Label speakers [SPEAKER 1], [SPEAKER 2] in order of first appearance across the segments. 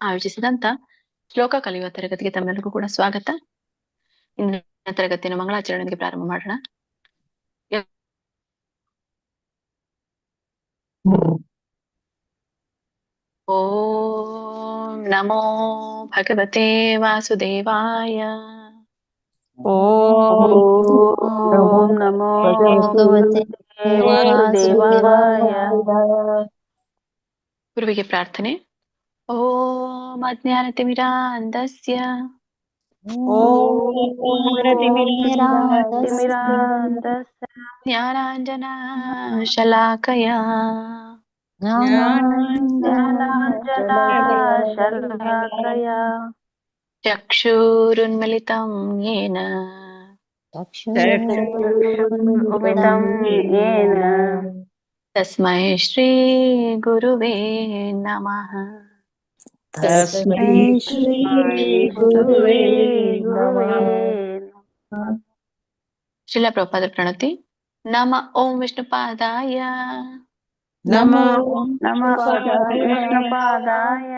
[SPEAKER 1] ಆಯೋಜಿಸಿದಂತ ಶ್ಲೋಕ ಕಲಿಯುವ ತರಗತಿಗೆ ತಮ್ಮೆಲ್ಲರಿಗೂ ಕೂಡ ಸ್ವಾಗತ. ಇಂದಿನ ತರಗತಿಯನ್ನು ಮಂಗಳಾಚರಣೆಗೆ ಪ್ರಾರಂಭ ಮಾಡೋಣ. ಓಂ ನಮೋ ಭಗವತೆ ವಾಸುದೇವಾಯ.
[SPEAKER 2] ಓಂ ನಮೋ ಭಗವತೆ ವಾಸುದೇವಾಯ.
[SPEAKER 1] ಗುರುವಿಗೆ ಪ್ರಾರ್ಥನೆ. ಓಂ ಅಜ್ಞಾನತಿಮಿರಾಂಧಸ್ಯ ಜ್ಞಾನಾಂಜನ ಶಲಾಕಯ ಚಕ್ಷುರುನ್ಮಿಲಿತಂ ಯೇನ ತಸ್ಮೈ ಶ್ರೀ ಗುರುವೇ ನಮಃ. ಶ್ರೀಲ ಪ್ರಭುಪಾದರ ಪ್ರಣತಿ. ನಮ ಓಂ ವಿಷ್ಣುಪಾದಾಯ
[SPEAKER 2] ವಿಷ್ಣುಪಾದಾಯ.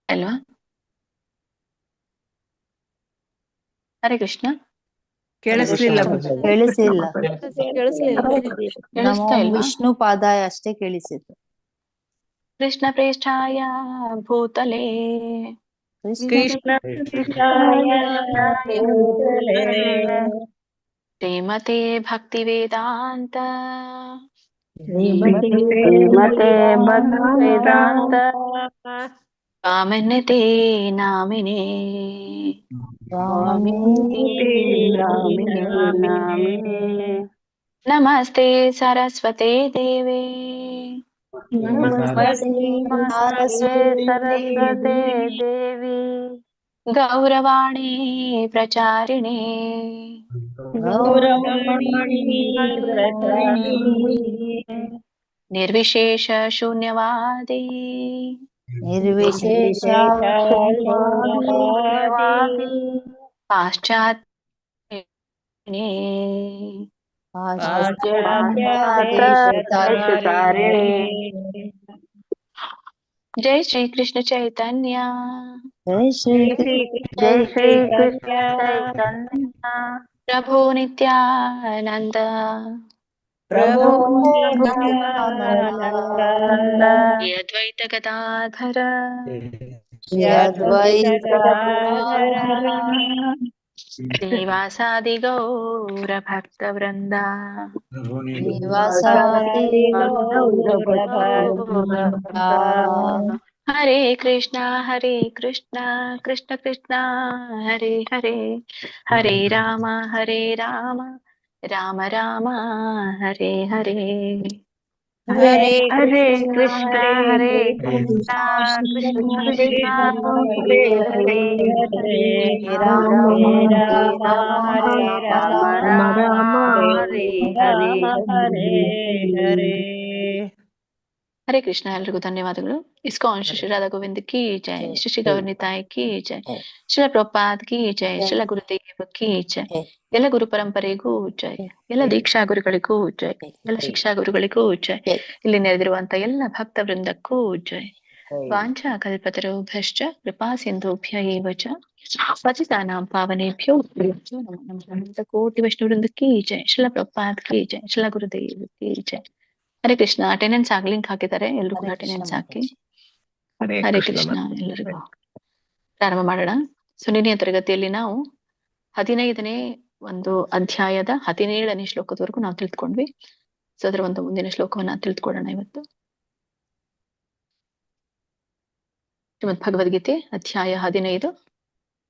[SPEAKER 1] ಅಲ್ವಾ? ಹರೇ ಕೃಷ್ಣ.
[SPEAKER 3] ಕೇಳಿಸ್ಲಿಲ್ಲ.
[SPEAKER 1] ಕೇಳಿಸ್ತಾ ಇಲ್ವಾ?
[SPEAKER 3] ವಿಷ್ಣುಪಾದಾಯ ಅಷ್ಟೇ ಕೇಳಿಸಿತ್ತು.
[SPEAKER 1] ಕೃಷ್ಣ ಪ್ರೇಷ್ಠಾಯ ಭೂತಲೆ
[SPEAKER 2] ಕೃಷ್ಣ
[SPEAKER 1] ಶ್ರೀಮತೆ ಭಕ್ತಿ ವೇದಾಂತ ಕಾಮನ್ಯತೆ ನಾಮಿನೇ ನಮಸ್ತೆ ಸರಸ್ವತೆ ದೇವೆ
[SPEAKER 2] ಸರಸ್ವತೆ ದೇವಿ
[SPEAKER 1] ಗೌರವಾಣಿ ಪ್ರಚಾರಿಣೆ ನಿರ್ವಿಶೇಷ ಶೂನ್ಯವಾದಿ ಪಾಶ್ಚಾತ್ಯ ಜೈ ಶ್ರೀ ಕೃಷ್ಣ ಚೈತನ್ಯ
[SPEAKER 2] ಜೈ ಶ್ರೀ ಕೃಷ್ಣ ಚೈತನ್ಯ
[SPEAKER 1] ಪ್ರಭು ನಿತ್ಯಾನಂದ ಅದ್ವೈತ ಗದಾಧರ ಶ್ರೀವಾಸಾದಿ ಗೌರ ಭಕ್ತ ವೃಂದ ಹರೇ ಕೃಷ್ಣ ಕೃಷ್ಣ ಕೃಷ್ಣ ಹರೇ ಹರೇ ಹರೇ ರಾಮ ರಾಮ ರಾಮ ಹರೇ ಹರೇ
[SPEAKER 2] ಹರೇ ಕೃಷ್ಣ ಕೃಷ್ಣ ಕೃಷ್ಣ ಹರೇ ಹರೇ ರಾಮ ರಾಮ ಹರೇ ಹರೇ.
[SPEAKER 1] ಹರೇ ಕೃಷ್ಣ. ಎಲ್ರಿಗೂ ಧನ್ಯವಾದಗಳು. ಇಸ್ಕಾನ್ ಶ್ರೀ ರಾಧಾ ಗೋವಿಂದ್ ಕಿ ಜೈ, ಶ್ರೀ ಗೌರನಿತಾಯ್ ಕಿ ಜೈ, ಶ್ರೀಲ ಪ್ರಭುಪಾದ್ ಕಿ ಜೈ, ಶ್ರೀಲ ಗುರುದೇವ್ ಕಿ ಜೈ, ಎಲ್ಲ ಗುರು ಪರಂಪರೆಗೂ ಜೈ, ಎಲ್ಲ ದೀಕ್ಷಾ ಗುರುಗಳಿಗೂ ಜೈ, ಎಲ್ಲ ಶಿಕ್ಷಾ ಗುರುಗಳಿಗೂ ಜೈ, ಇಲ್ಲಿ ನೆರೆದಿರುವಂತ ಎಲ್ಲ ಭಕ್ತ ವೃಂದಕ್ಕೂ ಜೈ. ವಾಂಛಾ ಕಲ್ಪತರುಭ್ಯಶ್ಚ ಕೃಪಾ ಸಿಂಧುಭ್ಯ ಏವ ಚ ಪತಿತಾನಾಂ ಪಾವನೇಭ್ಯೋ ನಮಃ. ಕೋಟಿ ವೈಷ್ಣವ ವೃಂದ ಕಿ ಜೈ, ಶ್ರೀಲ ಪ್ರಭುಪಾದ್ ಕಿ ಜೈ, ಶ್ರೀಲ ಗುರುದೇವ್ ಕಿ ಜೈ. ಹರೇ ಕೃಷ್ಣ. ಅಟೆಂಡೆನ್ಸ್ ಲಿಂಕ್ ಹಾಕಿದ್ದಾರೆ, ಎಲ್ರು ಕೂಡ ಅಟೆಂಡೆನ್ಸ್ ಹಾಕಿ. ಹರೇ ಕೃಷ್ಣ ಎಲ್ಲರಿಗೂ. ಪ್ರಾರಂಭ ಮಾಡೋಣ. ಸೊ ನಿನ್ನೆಯ ತರಗತಿಯಲ್ಲಿ ನಾವು 15ನೇ ಒಂದು ಅಧ್ಯಾಯದ 17ನೇ ಶ್ಲೋಕದವರೆಗೂ ನಾವು ತಿಳಿದುಕೊಂಡ್ವಿ. ಸೊ ಅದರ ಒಂದು ಮುಂದಿನ ಶ್ಲೋಕವನ್ನ ತಿಳಿದುಕೊಳ್ಳೋಣ ಇವತ್ತು. ಶ್ರೀಮದ್ ಭಗವದ್ಗೀತೆ ಅಧ್ಯಾಯ 15,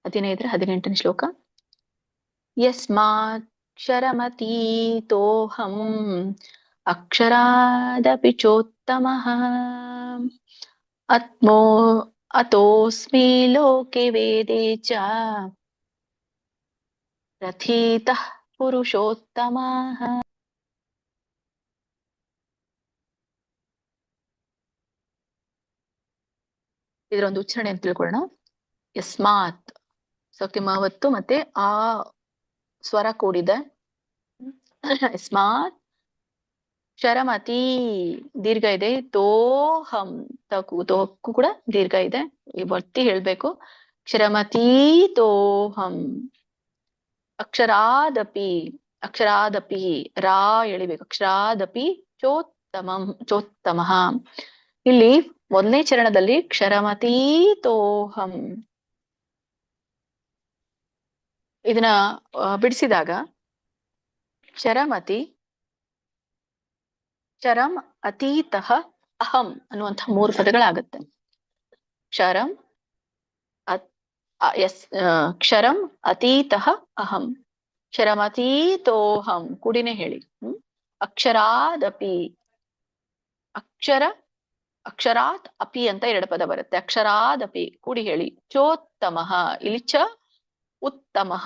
[SPEAKER 1] 18ನೇ ಶ್ಲೋಕ. ಯಸ್ಮಾಕ್ಷರಮತೀತೋಹಂ ಅಕ್ಷರಾದಪಿ ಚೋತ್ತಮಃ ಅತೋಸ್ಮಿ ಲೋಕೆ ವೇದೇ ಚ ಪ್ರಥೀತಃ ಪುರುಷೋತ್ತಮಃ. ಇದರ ಒಂದು ಉಚ್ಚಾರಣೆ ಅಂತ ತಿಳ್ಕೊಳ್ಳೋಣ. ಯಸ್ಮಾತ್ ಸೌಕ್ತಿ ಮಾವತ್ತು ಮತ್ತೆ ಆ ಸ್ವರ ಕೂಡಿದೆ. ಯಸ್ಮಾತ್ ಕ್ಷರಮತಿ ದೀರ್ಘ ಇದೆ. ತೋಹಂ ತೋಕು ಕೂಡ ದೀರ್ಘ ಇದೆ, ಒತ್ತಿ ಹೇಳ್ಬೇಕು. ಕ್ಷರಮತಿ ತೋಹಂ. ಅಕ್ಷರಾದಪಿ ಅಕ್ಷರಾದಪಿ ರಾ ಎಳಿಬೇಕು. ಅಕ್ಷರಾದಪಿ ಚೋತ್ತಮಃ. ಇಲ್ಲಿ ಮೊದಲನೇ ಚರಣದಲ್ಲಿ ಕ್ಷರಮತಿ ತೋಹಂ ಇದನ್ನ ಬಿಡಿಸಿದಾಗ ಕ್ಷರಮತಿ, ಕ್ಷರಂ ಅತೀತಃ, ಅಹಂ ಅನ್ನುವಂಥ 3 ಪದಗಳಾಗತ್ತೆ. ಕ್ಷರಂ ಕ್ಷರಂ ಅತೀತಃ ಅಹಂ, ಕ್ಷರಮತೀತೋಹಂ ಕೂಡಿನೇ ಹೇಳಿ. ಅಕ್ಷರಾದಪಿ, ಅಕ್ಷರಾತ್ ಅಪಿ ಅಂತ 2 ಪದ ಬರುತ್ತೆ. ಅಕ್ಷರಾದಪಿ ಕೂಡಿ ಹೇಳಿ. ಚೋತ್ತಮಃ, ಇಲ್ಲಿ ಚ ಉತ್ತಮಃ,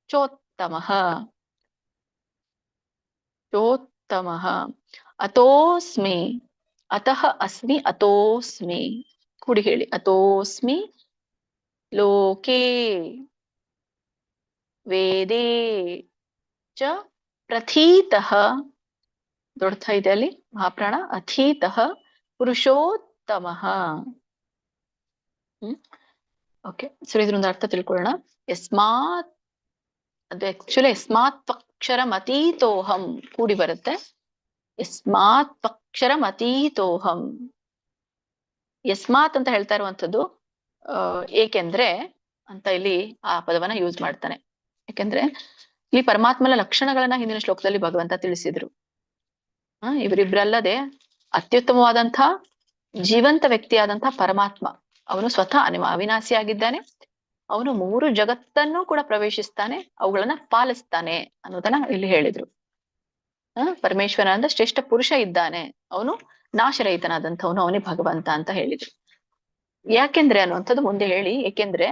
[SPEAKER 1] ಚೋತ್ತಮಃ ಚೋತ್ತಮಃ. ಅತೋಸ್ಮಿ, ಅತಃ ಅಸ್ಮಿ, ಅತೋಸ್ಮಿ ಕೂಡಿ ಹೇಳಿ. ಅತೋಸ್ಮಿ ಲೋಕೆ ವೇದೇ ಚ ಪ್ರಥೀತಃ, ದೊಡ್ಡ ಇದೆ ಅಲ್ಲಿ ಮಹಾಪ್ರಾಣ, ಅಥೀತಃ ಪುರುಷೋತ್ತಮಃ. ಓಕೆ, ಸೊ ಇದ್ರೊಂದು ಅರ್ಥ ತಿಳ್ಕೊಳ್ಳೋಣ. ಯಸ್ಮಾತ್, ಅದು ಆಕ್ಚುಲಿ ಯಸ್ಮಾತ್ವಕ್ಷರಮತೀತೋಹಂ ಕೂಡಿ ಬರುತ್ತೆ. ಯಸ್ಮಾತ್ವಕ್ಷರಮತೀತೋಹಂ. ಯಸ್ಮಾತ್ ಅಂತ ಹೇಳ್ತಾ ಇರುವಂಥದ್ದು ಏಕೆಂದ್ರೆ ಅಂತ ಇಲ್ಲಿ ಆ ಪದವನ್ನ ಯೂಸ್ ಮಾಡ್ತಾನೆ. ಯಾಕೆಂದ್ರೆ ಈ ಪರಮಾತ್ಮನ ಲಕ್ಷಣಗಳನ್ನ ಹಿಂದಿನ ಶ್ಲೋಕದಲ್ಲಿ ಭಗವಂತ ತಿಳಿಸಿದ್ರು. ಇವರಿಬ್ರಲ್ಲದೆ ಅತ್ಯುತ್ತಮವಾದಂಥ ಜೀವಂತ ವ್ಯಕ್ತಿಯಾದಂತಹ ಪರಮಾತ್ಮ, ಅವನು ಸ್ವತಃ ಅವಿನಾಶಿಯಾಗಿದ್ದಾನೆ. ಅವನು 3 ಜಗತ್ತನ್ನು ಕೂಡ ಪ್ರವೇಶಿಸ್ತಾನೆ, ಅವುಗಳನ್ನ ಪಾಲಿಸ್ತಾನೆ ಅನ್ನೋದನ್ನ ಇಲ್ಲಿ ಹೇಳಿದ್ರು. ಪರಮೇಶ್ವರ ಅಂದ್ರೆ ಶ್ರೇಷ್ಠ ಪುರುಷ ಇದ್ದಾನೆ, ಅವನು ನಾಶರಹಿತನಾದಂಥವನು, ಅವನೇ ಭಗವಂತ ಅಂತ ಹೇಳಿದ್ರು. ಯಾಕೆಂದ್ರೆ ಅನ್ನುವಂಥದ್ದು ಮುಂದೆ ಹೇಳಿ. ಏಕೆಂದ್ರೆ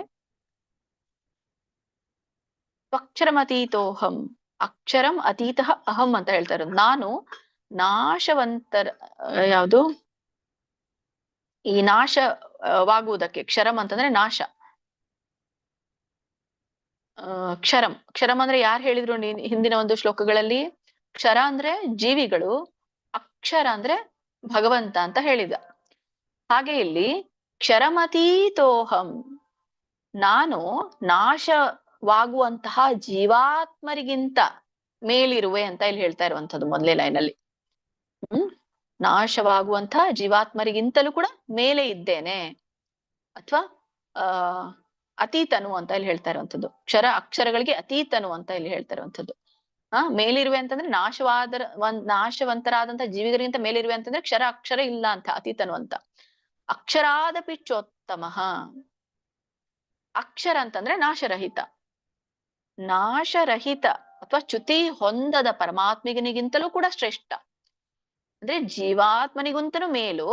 [SPEAKER 1] ಅಕ್ಷರಮತೀತೋಹಂ, ಅಕ್ಷರಂ ಅತೀತಃ ಅಹಂ ಅಂತ ಹೇಳ್ತಾ ಇರೋದು. ನಾನು ನಾಶವಂತರ, ಯಾವುದು ಈ ನಾಶವಾಗುವುದಕ್ಕೆ, ಕ್ಷರಂ ಅಂತಂದ್ರೆ ನಾಶ. ಕ್ಷರಂ ಕ್ಷರಂ ಅಂದ್ರೆ ಯಾರು ಹೇಳಿದ್ರು ಹಿಂದಿನ ಒಂದು ಶ್ಲೋಕಗಳಲ್ಲಿ? ಕ್ಷರ ಅಂದ್ರೆ ಜೀವಿಗಳು, ಅಕ್ಷರ ಅಂದ್ರೆ ಭಗವಂತ ಅಂತ ಹೇಳಿದ. ಹಾಗೆ ಇಲ್ಲಿ ಕ್ಷರಮತೀತೋಹಂ, ನಾನು ನಾಶವಾಗುವಂತಹ ಜೀವಾತ್ಮರಿಗಿಂತ ಮೇಲಿರುವೆ ಅಂತ ಇಲ್ಲಿ ಹೇಳ್ತಾ ಇರುವಂತದ್ದು ಮೊದಲೇ ಲೈನಲ್ಲಿ. ನಾಶವಾಗುವಂತಹ ಜೀವಾತ್ಮರಿಗಿಂತಲೂ ಕೂಡ ಮೇಲೆ ಇದ್ದೇನೆ, ಅಥವಾ ಅತೀತನು ಅಂತ ಇಲ್ಲಿ ಹೇಳ್ತಾ ಇರುವಂಥದ್ದು. ಅಕ್ಷರಗಳಿಗೆ ಅತೀತನು ಅಂತ ಇಲ್ಲಿ ಹೇಳ್ತಾ ಇರುವಂಥದ್ದು. ಮೇಲಿರುವೆ ಅಂತಂದ್ರೆ ನಾಶವಂತರಾದಂತಹ ಜೀವಿಗಳಿಗಿಂತ ಮೇಲಿರುವೆ ಅಂತಂದ್ರೆ ಅಕ್ಷರ ಇಲ್ಲ ಅಂತ, ಅತೀತನು ಅಂತ. ಅಕ್ಷರಾದಪಿ ಚೋತ್ತಮಃ, ಅಕ್ಷರ ಅಂತಂದ್ರೆ ನಾಶರಹಿತ. ನಾಶರಹಿತ ಅಥವಾ ಚ್ಯುತಿ ಹೊಂದದ ಪರಮಾತ್ಮನಿಗಿಂತಲೂ ಕೂಡ ಶ್ರೇಷ್ಠ. ಅಂದ್ರೆ ಜೀವಾತ್ಮನಿಗಿಂತಲೂ ಮೇಲು,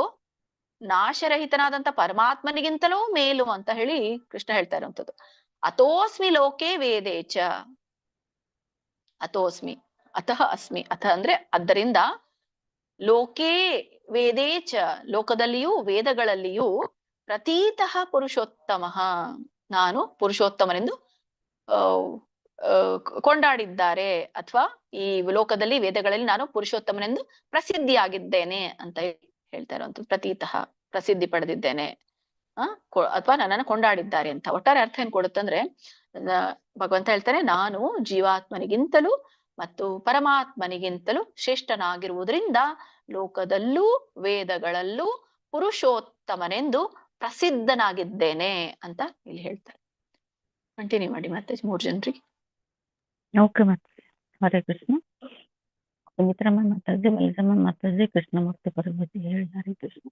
[SPEAKER 1] ನಾಶರಹಿತನಾದಂತ ಪರಮಾತ್ಮನಿಗಿಂತಲೂ ಮೇಲು ಅಂತ ಹೇಳಿ ಕೃಷ್ಣ ಹೇಳ್ತಾ ಇರುವಂಥದ್ದು. ಅತೋಸ್ಮಿ ಲೋಕೆ ವೇದೇಚ, ಅತೋಸ್ಮಿ ಅತಃ ಅಸ್ಮಿ, ಅಥ ಅಂದ್ರೆ ಆದ್ದರಿಂದ, ಲೋಕೇ ವೇದೇಚ ಲೋಕದಲ್ಲಿಯೂ ವೇದಗಳಲ್ಲಿಯೂ, ಪ್ರತೀತಃ ಪುರುಷೋತ್ತಮಃ ನಾನು ಪುರುಷೋತ್ತಮನೆಂದು ಕೊಂಡಾಡಿದ್ದಾರೆ, ಅಥವಾ ಈ ಲೋಕದಲ್ಲಿ ವೇದಗಳಲ್ಲಿ ನಾನು ಪುರುಷೋತ್ತಮನೆಂದು ಪ್ರಸಿದ್ಧಿಯಾಗಿದ್ದೇನೆ ಅಂತ ಹೇಳ್ತಾ ಇರುವಂಥದ್ದು. ಪ್ರತೀತಃ ಪ್ರಸಿದ್ಧಿ ಪಡೆದಿದ್ದೇನೆ, ಅಥವಾ ನನ್ನನ್ನು ಕೊಂಡಾಡಿದ್ದಾರೆ ಅಂತ. ಒಟ್ಟಾರೆ ಅರ್ಥ ಏನ್ ಕೊಡುತ್ತಂದ್ರೆ, ಭಗವಂತ ಹೇಳ್ತಾನೆ, ನಾನು ಜೀವಾತ್ಮನಿಗಿಂತಲೂ ಮತ್ತು ಪರಮಾತ್ಮನಿಗಿಂತಲೂ ಶ್ರೇಷ್ಠನಾಗಿರುವುದರಿಂದ ಲೋಕದಲ್ಲೂ ವೇದಗಳಲ್ಲೂ ಪುರುಷೋತ್ತಮನೆಂದು ಪ್ರಸಿದ್ಧನಾಗಿದ್ದೇನೆ ಅಂತ ಇಲ್ಲಿ ಹೇಳ್ತಾರೆ. ಕಂಟಿನ್ಯೂ ಮಾಡಿ ಮತ್ತೆ 3 ಜನರಿಗೆ.
[SPEAKER 2] ಓಕೆ ಮತ್ತೆ. ಹರೇ ಕೃಷ್ಣ. ಪವಿತ್ರಮ್ಮ ಮಾತಾಜಿ, ಮಲಿಸಮ್ಮ ಮಾತಾಜಿ, ಕೃಷ್ಣಮೂರ್ತಿ ಪರಭೂತಿ ಹೇಳಿ. ಹರೇ ಕೃಷ್ಣ.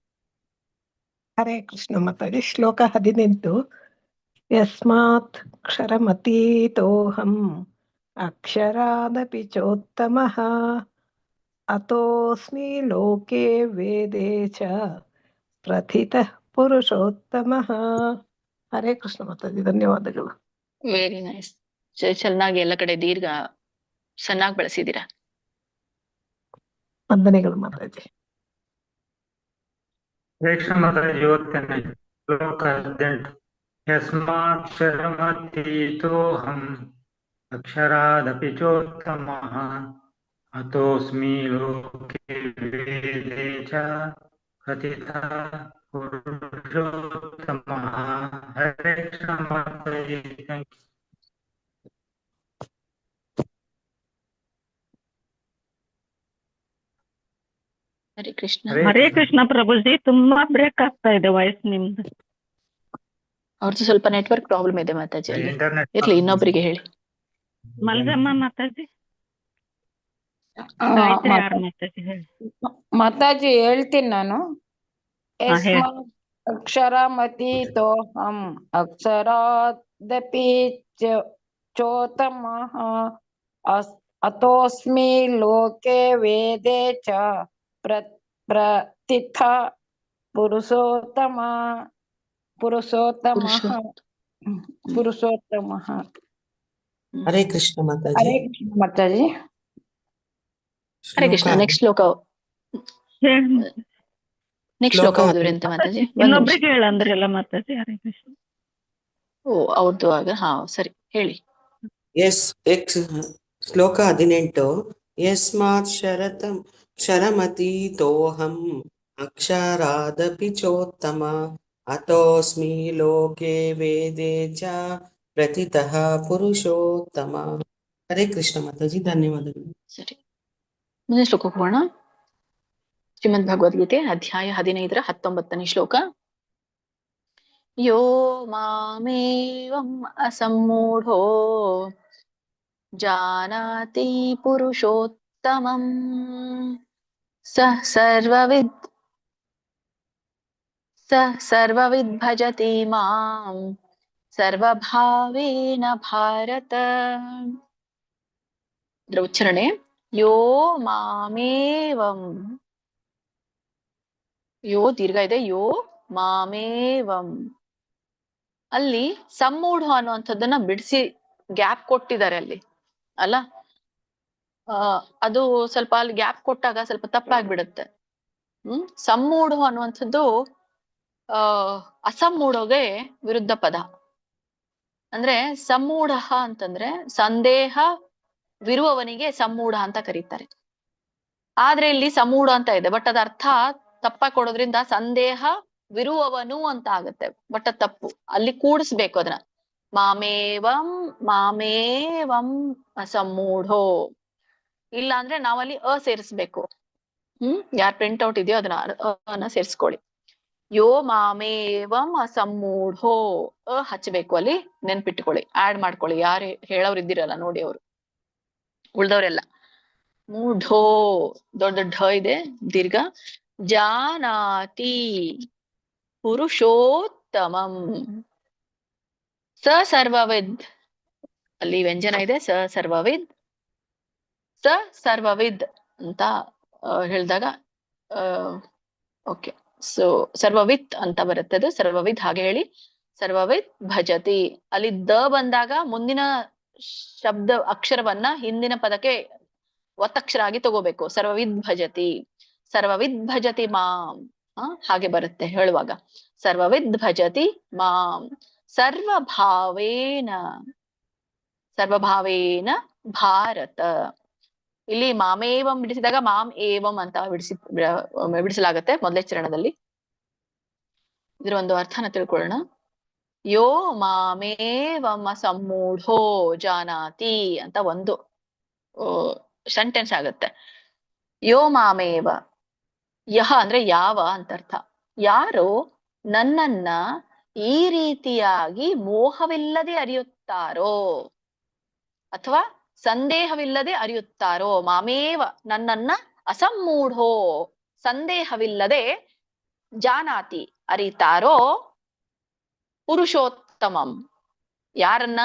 [SPEAKER 4] ಹರೇ ಕೃಷ್ಣ ಮಾತಾಜಿ. ಶ್ಲೋಕ 18. ಯಸ್ಮಾತ್ ಕ್ಷರಮತೀತೋಹಂ ಅಕ್ಷರಾದಪಿ ಚೋತ್ತಮಃ ಅತೋಸ್ಮಿ ಲೋಕೆ ವೇದೇ ಚ ಪ್ರಥಿತಃ ಪುರುಷೋತ್ತಮಃ. ಹರೇ ಕೃಷ್ಣ ಮಾತಾಜಿ. ಧನ್ಯವಾದಗಳು.
[SPEAKER 1] Very nice. ಚೆನ್ನಾಗಿ ಎಲ್ಲ ಕಡೆ ದೀರ್ಘ ಚೆನ್ನಾಗಿ ಬಳಸಿದ್ದೀರಾ.
[SPEAKER 4] ವಂದನೆಗಳು ಮಾತಾಜಿ.
[SPEAKER 5] ಶ್ಲೋಕ 18. यस्माक्षरमतीतोऽहम् अक्षरादपि चोत्तमः अतोऽस्मि लोके वेदे च कथितः पुरुषोत्तमः। हरे कृष्ण माताजी। Thank you.
[SPEAKER 1] ಹರೇ ಕೃಷ್ಣ.
[SPEAKER 2] ಹರೇ ಕೃಷ್ಣ ಪ್ರಭುಜಿ, ತುಂಬಾ ಬ್ರೇಕ್ ಆಗ್ತಾ ಇದೆ ವಾಯ್ಸ್ ನಿಮ್ದು.
[SPEAKER 1] ಅವ್ರದ್ದು ಸ್ವಲ್ಪ ನೆಟ್ವರ್ಕ್ ಪ್ರಾಬ್ಲಮ್ ಇದೆ ಮಾತಾಜಿ ಅಲ್ಲಿ.
[SPEAKER 5] Internet
[SPEAKER 1] ಇರ್ಲಿ, ಇನ್ನೊಬ್ಬರಿಗೆ ಹೇಳಿ.
[SPEAKER 2] ಮಲ್ಗಮ್ಮ ಮಾತಾಜಿ, ಗಾಯತ್ರಿ ಯಾರು ಮಾತಾಜಿ ಹೇಳಿ.
[SPEAKER 6] ಮಾತಾಜಿ ಹೇಳ್ತೀನಿ ನಾನು.
[SPEAKER 2] ಹಾ, ಹೇಳಿ.
[SPEAKER 6] ಅಕ್ಷರಮತೀತೋಹಂ ಅಕ್ಷರಾದಪಿ ಚೋತ್ತಮಃ ಅತೋಸ್ಮಿ ಲೋಕೆ ವೇದೆ ಚ ಪ್ರತಿಥ ಪುರುಷೋತ್ತಮಃ.
[SPEAKER 7] ಹರೇ ಕೃಷ್ಣ ಮಾತಾಜಿ.
[SPEAKER 6] ಹರೇ ಕೃಷ್ಣ ಮಾತಾಜಿ.
[SPEAKER 1] ಹರೇ ಕೃಷ್ಣ. ನೆಕ್ಸ್ಟ್ ಶ್ಲೋಕ ಓದಿದ್ರಿ ಅಂತ ಮಾತಾಜಿ?
[SPEAKER 2] ಇನ್ನೊಬ್ರಿಗೆ ಹೇಳಂದ್ರಲ್ಲ ಮಾತಾಜಿ. ಹರೇ ಕೃಷ್ಣ.
[SPEAKER 1] ಓ, ಅವ್ರದ್ದು ಆಗ. ಹಾ, ಸರಿ, ಹೇಳಿ.
[SPEAKER 7] ಶ್ಲೋಕ 18. ಯಸ್ಮಾತ್ ಕ್ಷರಮತೀತೋಹಂ ಅಕ್ಷರಾದಪಿ ಚೋತ್ತಮ ಅತೋಸ್ಮಿ ಲೋಕೆ ವೇದೆ ಚ ಪ್ರಥಿತಃ ಪುರುಷೋತ್ತಮ. ಹರೇ ಕೃಷ್ಣ ಮಾತಾಜಿ, ಧನ್ಯವಾದಗಳು.
[SPEAKER 1] ಸರಿ, ಮುಂದಿನ ಶ್ಲೋಕಕ್ಕೆ ಹೋಗೋಣ. ಶ್ರೀಮದ್ ಭಗವದ್ಗೀತೆ ಅಧ್ಯಾಯ 15 19ನೇ ಶ್ಲೋಕ. ಯೋ ಮಾಮೇವಂ ಅಸಮ್ಮೂಢೋ ಜಾನಾತಿ ಪುರುಷೋತ್ತಮಂ ಸರ್ವವಿದ್ ಭಜತಿ ಮಾಂ ಸರ್ವಭಾವೇನ ಭಾರತ. ಇದರ ಉಚ್ಚಾರಣೆ ಯೋ ಮಾಮೇವಂ. ಯೋ ದೀರ್ಘ ಇದೆ. ಯೋ ಮಾಮೇವಂ. ಅಲ್ಲಿ ಸಮ್ಮೂಢ ಅನ್ನುವಂಥದ್ದನ್ನ ಬಿಡಿಸಿ ಗ್ಯಾಪ್ ಕೊಟ್ಟಿದ್ದಾರೆ ಅಲ್ಲಿ ಅಲ್ಲ. ಅದು ಸ್ವಲ್ಪ ಅಲ್ಲಿ ಗ್ಯಾಪ್ ಕೊಟ್ಟಾಗ ಸ್ವಲ್ಪ ತಪ್ಪಾಗ್ಬಿಡುತ್ತೆ. ಸಮ್ಮೂಢ ಅನ್ನುವಂಥದ್ದು ಅಸಮ್ಮೂಢಗೆ ವಿರುದ್ಧ ಪದ. ಅಂದ್ರೆ ಸಮ್ಮೂಢ ಅಂತಂದ್ರೆ ಸಂದೇಹವಿರುವವನಿಗೆ ಸಮ್ಮೂಢ ಅಂತ ಕರೀತಾರೆ. ಆದ್ರೆ ಇಲ್ಲಿ ಸಮೂಢ ಅಂತ ಇದೆ, ಬಟ್ ಅದ ಅರ್ಥ ತಪ್ಪಾಗಿ ಕೊಡೋದ್ರಿಂದ ಸಂದೇಹವಿರುವವನು ಅಂತ ಆಗತ್ತೆ. ಬಟ್ ಅದು ತಪ್ಪು. ಅಲ್ಲಿ ಕೂಡಿಸ್ಬೇಕು ಅದನ್ನ. ಮಾಮೇವಂ ಅಸಮ್ಮೂಢೋ. ಇಲ್ಲ ಅಂದ್ರೆ ನಾವಲ್ಲಿ ಸೇರಿಸ್ಬೇಕು. ಯಾರ್ ಪ್ರಿಂಟ್ ಔಟ್ ಇದೆಯೋ ಅದನ್ನ ಸೇರಿಸ್ಕೊಳ್ಳಿ. ಯೋ ಮಾಮೇವಂ ಅಸಮ್ಮೂಢೋ. ಹಚ್ಬೇಕು ಅಲ್ಲಿ, ನೆನ್ಪಿಟ್ಕೊಳ್ಳಿ, ಆಡ್ ಮಾಡ್ಕೊಳ್ಳಿ. ಯಾರು ಹೇಳೋರು ಇದ್ದೀರಲ್ಲ ನೋಡಿ, ಅವರು ಉಳ್ದವ್ರೆಲ್ಲ. ಮೂಢೋ ದೊಡ್ಡ ಢ ಇದೆ, ದೀರ್ಘ. ಜಾನಾತಿ ಪುರುಷೋತ್ತಮಂ. ಸರ್ವವಿದ್, ಅಲ್ಲಿ ವ್ಯಂಜನ ಇದೆ. ಸರ್ವವಿದ್ ಅಂತ ಹೇಳಿದಾಗ ಓಕೆ. ಸೊ ಸರ್ವವಿತ್ ಅಂತ ಬರುತ್ತೆ ಅದು. ಸರ್ವವಿದ್ ಹಾಗೆ ಹೇಳಿ. ಸರ್ವವಿದ್ ಭಜತಿ. ಅಲ್ಲಿ ದ ಬಂದಾಗ ಮುಂದಿನ ಶಬ್ದ ಅಕ್ಷರವನ್ನ ಹಿಂದಿನ ಪದಕ್ಕೆ ಒತ್ತಕ್ಷರ ಆಗಿ ತಗೋಬೇಕು. ಸರ್ವವಿದ್ ಭಜತಿ ಮಾಂ. ಹಾಗೆ ಬರುತ್ತೆ ಹೇಳುವಾಗ. ಸರ್ವವಿದ್ ಭಜತಿ ಮಾಂ ಸರ್ವಭಾವೇನ ಭಾರತ. ಇಲ್ಲಿ ಮಾಮೇವಂ ಬಿಡಿಸಿದಾಗ ಮಾಂ ಏವಂ ಅಂತ ಬಿಡಿಸಲಾಗತ್ತೆ ಮೊದಲೇ ಚರಣದಲ್ಲಿ. ಇದ್ರ ಒಂದು ಅರ್ಥನ ತಿಳ್ಕೊಳ್ಳೋಣ. ಯೋ ಮಾಮೇವಂ ಅಸಮ್ಮೂಢೋ ಜಾನಾತಿ ಅಂತ ಒಂದು ಸೆಂಟೆನ್ಸ್ ಆಗತ್ತೆ. ಯೋ ಮಾಮೇವ, ಯಹ ಅಂದ್ರೆ ಯಾವ ಅಂತ ಅರ್ಥ. ಯಾರು ನನ್ನನ್ನ ಈ ರೀತಿಯಾಗಿ ಮೋಹವಿಲ್ಲದೆ ಅರಿಯುತ್ತಾರೋ ಅಥವಾ ಸಂದೇಹವಿಲ್ಲದೆ ಅರಿಯುತ್ತಾರೋ. ಮಾಮೇವ ನನ್ನನ್ನ ಅಸಮ್ಮೂಢೋ ಸಂದೇಹವಿಲ್ಲದೆ ಜಾನಾತಿ ಅರಿತಾರೋ ಪುರುಷೋತ್ತಮಂ ಯಾರನ್ನ?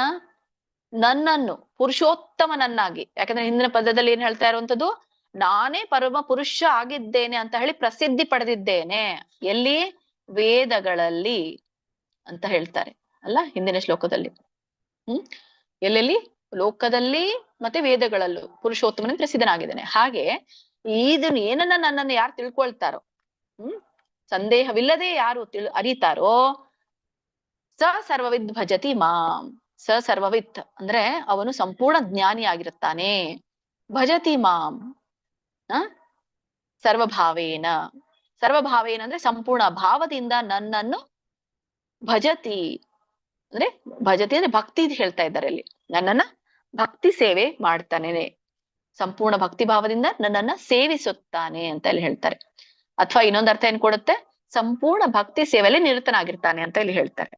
[SPEAKER 1] ನನ್ನನ್ನು ಪುರುಷೋತ್ತಮನನ್ನಾಗಿ. ಯಾಕಂದ್ರೆ ಹಿಂದಿನ ಪದದಲ್ಲಿ ಏನ್ ಹೇಳ್ತಾ ಇರುವಂತದ್ದು, ನಾನೇ ಪರಮ ಪುರುಷ ಆಗಿದ್ದೇನೆ ಅಂತ ಹೇಳಿ ಪ್ರಸಿದ್ಧಿ ಪಡೆದಿದ್ದೇನೆ. ಎಲ್ಲಿ? ವೇದಗಳಲ್ಲಿ ಅಂತ ಹೇಳ್ತಾರೆ ಅಲ್ಲ ಹಿಂದಿನ ಶ್ಲೋಕದಲ್ಲಿ. ಎಲ್ಲೆಲ್ಲಿ? ಲೋಕದಲ್ಲಿ ಮತ್ತೆ ವೇದಗಳಲ್ಲೂ ಪುರುಷೋತ್ತಮನ ಪ್ರಸಿದ್ಧನಾಗಿದ್ದಾನೆ. ಹಾಗೆ ಇದನ್ನ ಏನನ್ನ ನನ್ನನ್ನು ಯಾರು ತಿಳ್ಕೊಳ್ತಾರೋ, ಸಂದೇಹವಿಲ್ಲದೆ ಯಾರು ಅರಿತಾರೋ, ಸ ಸರ್ವವಿದ್ ಭಜತಿ ಮಾಂ. ಸರ್ವವಿತ್ ಅಂದ್ರೆ ಅವನು ಸಂಪೂರ್ಣ ಜ್ಞಾನಿ ಆಗಿರುತ್ತಾನೆ. ಭಜತಿ ಮಾಂ ಸರ್ವಭಾವೇನ. ಸರ್ವಭಾವೇನ ಅಂದ್ರೆ ಸಂಪೂರ್ಣ ಭಾವದಿಂದ ನನ್ನನ್ನು ಭಜತಿ ಅಂದ್ರೆ ಭಜತಿ ಅಂದ್ರೆ ಭಕ್ತಿ ಹೇಳ್ತಾ ಇದ್ದಾರೆ ಇಲ್ಲಿ. ನನ್ನನ್ನ ಭಕ್ತಿ ಸೇವೆ ಮಾಡ್ತಾನೆ, ಸಂಪೂರ್ಣ ಭಕ್ತಿ ಭಾವದಿಂದ ನನ್ನನ್ನ ಸೇವಿಸುತ್ತಾನೆ ಅಂತ ಇಲ್ಲಿ ಹೇಳ್ತಾರೆ. ಅಥವಾ ಇನ್ನೊಂದು ಅರ್ಥ ಏನ್ ಕೊಡುತ್ತೆ, ಸಂಪೂರ್ಣ ಭಕ್ತಿ ಸೇವೆಯಲ್ಲಿ ನಿರತನಾಗಿರ್ತಾನೆ ಅಂತ ಇಲ್ಲಿ ಹೇಳ್ತಾರೆ.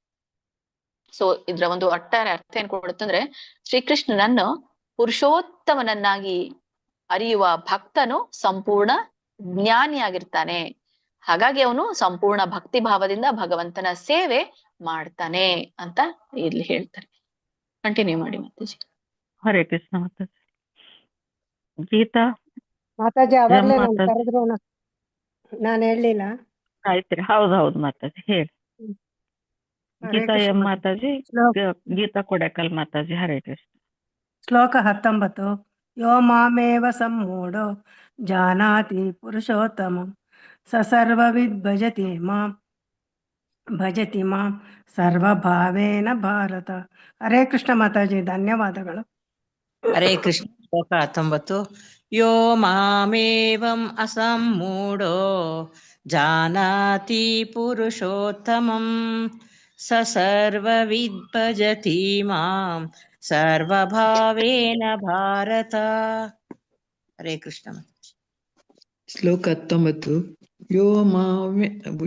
[SPEAKER 1] ಸೊ ಇದ್ರ ಒಂದು ಒಟ್ಟಾರೆ ಅರ್ಥ ಏನ್ ಕೊಡುತ್ತೆ ಅಂದ್ರೆ, ಶ್ರೀಕೃಷ್ಣನನ್ನು ಪುರುಷೋತ್ತಮನನ್ನಾಗಿ ಅರಿಯುವ ಭಕ್ತನು ಸಂಪೂರ್ಣ ಜ್ಞಾನಿಯಾಗಿರ್ತಾನೆ. ಹಾಗಾಗಿ ಅವನು ಸಂಪೂರ್ಣ ಭಕ್ತಿ ಭಾವದಿಂದ ಭಗವಂತನ ಸೇವೆ ಮಾಡ್ತಾನೆ ಅಂತ ಇಲ್ಲಿ ಹೇಳ್ತಾರೆ. ಕಂಟಿನ್ಯೂ ಮಾಡಿ ಮಾತಾಜಿ.
[SPEAKER 2] ಹರೇ ಕೃಷ್ಣ ಮಾತಾಜಿ. ಗೀತಾ
[SPEAKER 8] ಮಾತಾಜಿ ಅವಾಗ್ಲೇ ನಾನು
[SPEAKER 2] ಮಾತಾಜಿ.
[SPEAKER 8] ಕರೆದ್ರು ನಾನು ಹೇಳಲಿಲ್ಲ.
[SPEAKER 2] ಆಯ್ತ್ರಿ, ಹೌದು ಮಾತಾಜಿ ಹೇಳಿ.
[SPEAKER 8] ಹರೇ
[SPEAKER 2] ಗೀತಾ
[SPEAKER 8] ಕೃಷ್ಣ
[SPEAKER 2] ಎಂ
[SPEAKER 8] ಮಾತಾಜಿ.
[SPEAKER 2] ಮಾತಾಜಿ, ಗೀತಾ ಕೊಡಕಲ್ ಮಾತಾಜಿ. ಹರೇ ಕೃಷ್ಣ.
[SPEAKER 8] ಶ್ಲೋಕ 19. ಯೋ ಮಾಮೇವ ಸಮ್ಮೂಢೋ ಜಾನಾತಿ ಪುರುಷೋತ್ತಮಂ ಸ ಸರ್ವವಿದ್ ಭಜತಿ ಮಾಂ ಸರ್ವಭಾವೇನ ಭಾರತ. ಹರೇ ಕೃಷ್ಣ ಮಾತಾಜಿ, ಧನ್ಯವಾದಗಳು.
[SPEAKER 9] ಹರೇ ಕೃಷ್ಣ. ಶ್ಲೋಕ 19. ಯೋ ಮಾಮೇವಂ ಅಸಮ್ಮೂಢೋ ಜಾನಾತಿ ಪುರುಷೋತ್ತಮಂ ಸ ಸರ್ವವಿದ್ ಭಜತಿ ಮಾಂ ಸರ್ವಭಾವೇನ ಭಾರತ. ಹರೇ ಕೃಷ್ಣ.
[SPEAKER 10] ಶ್ಲೋಕ 19.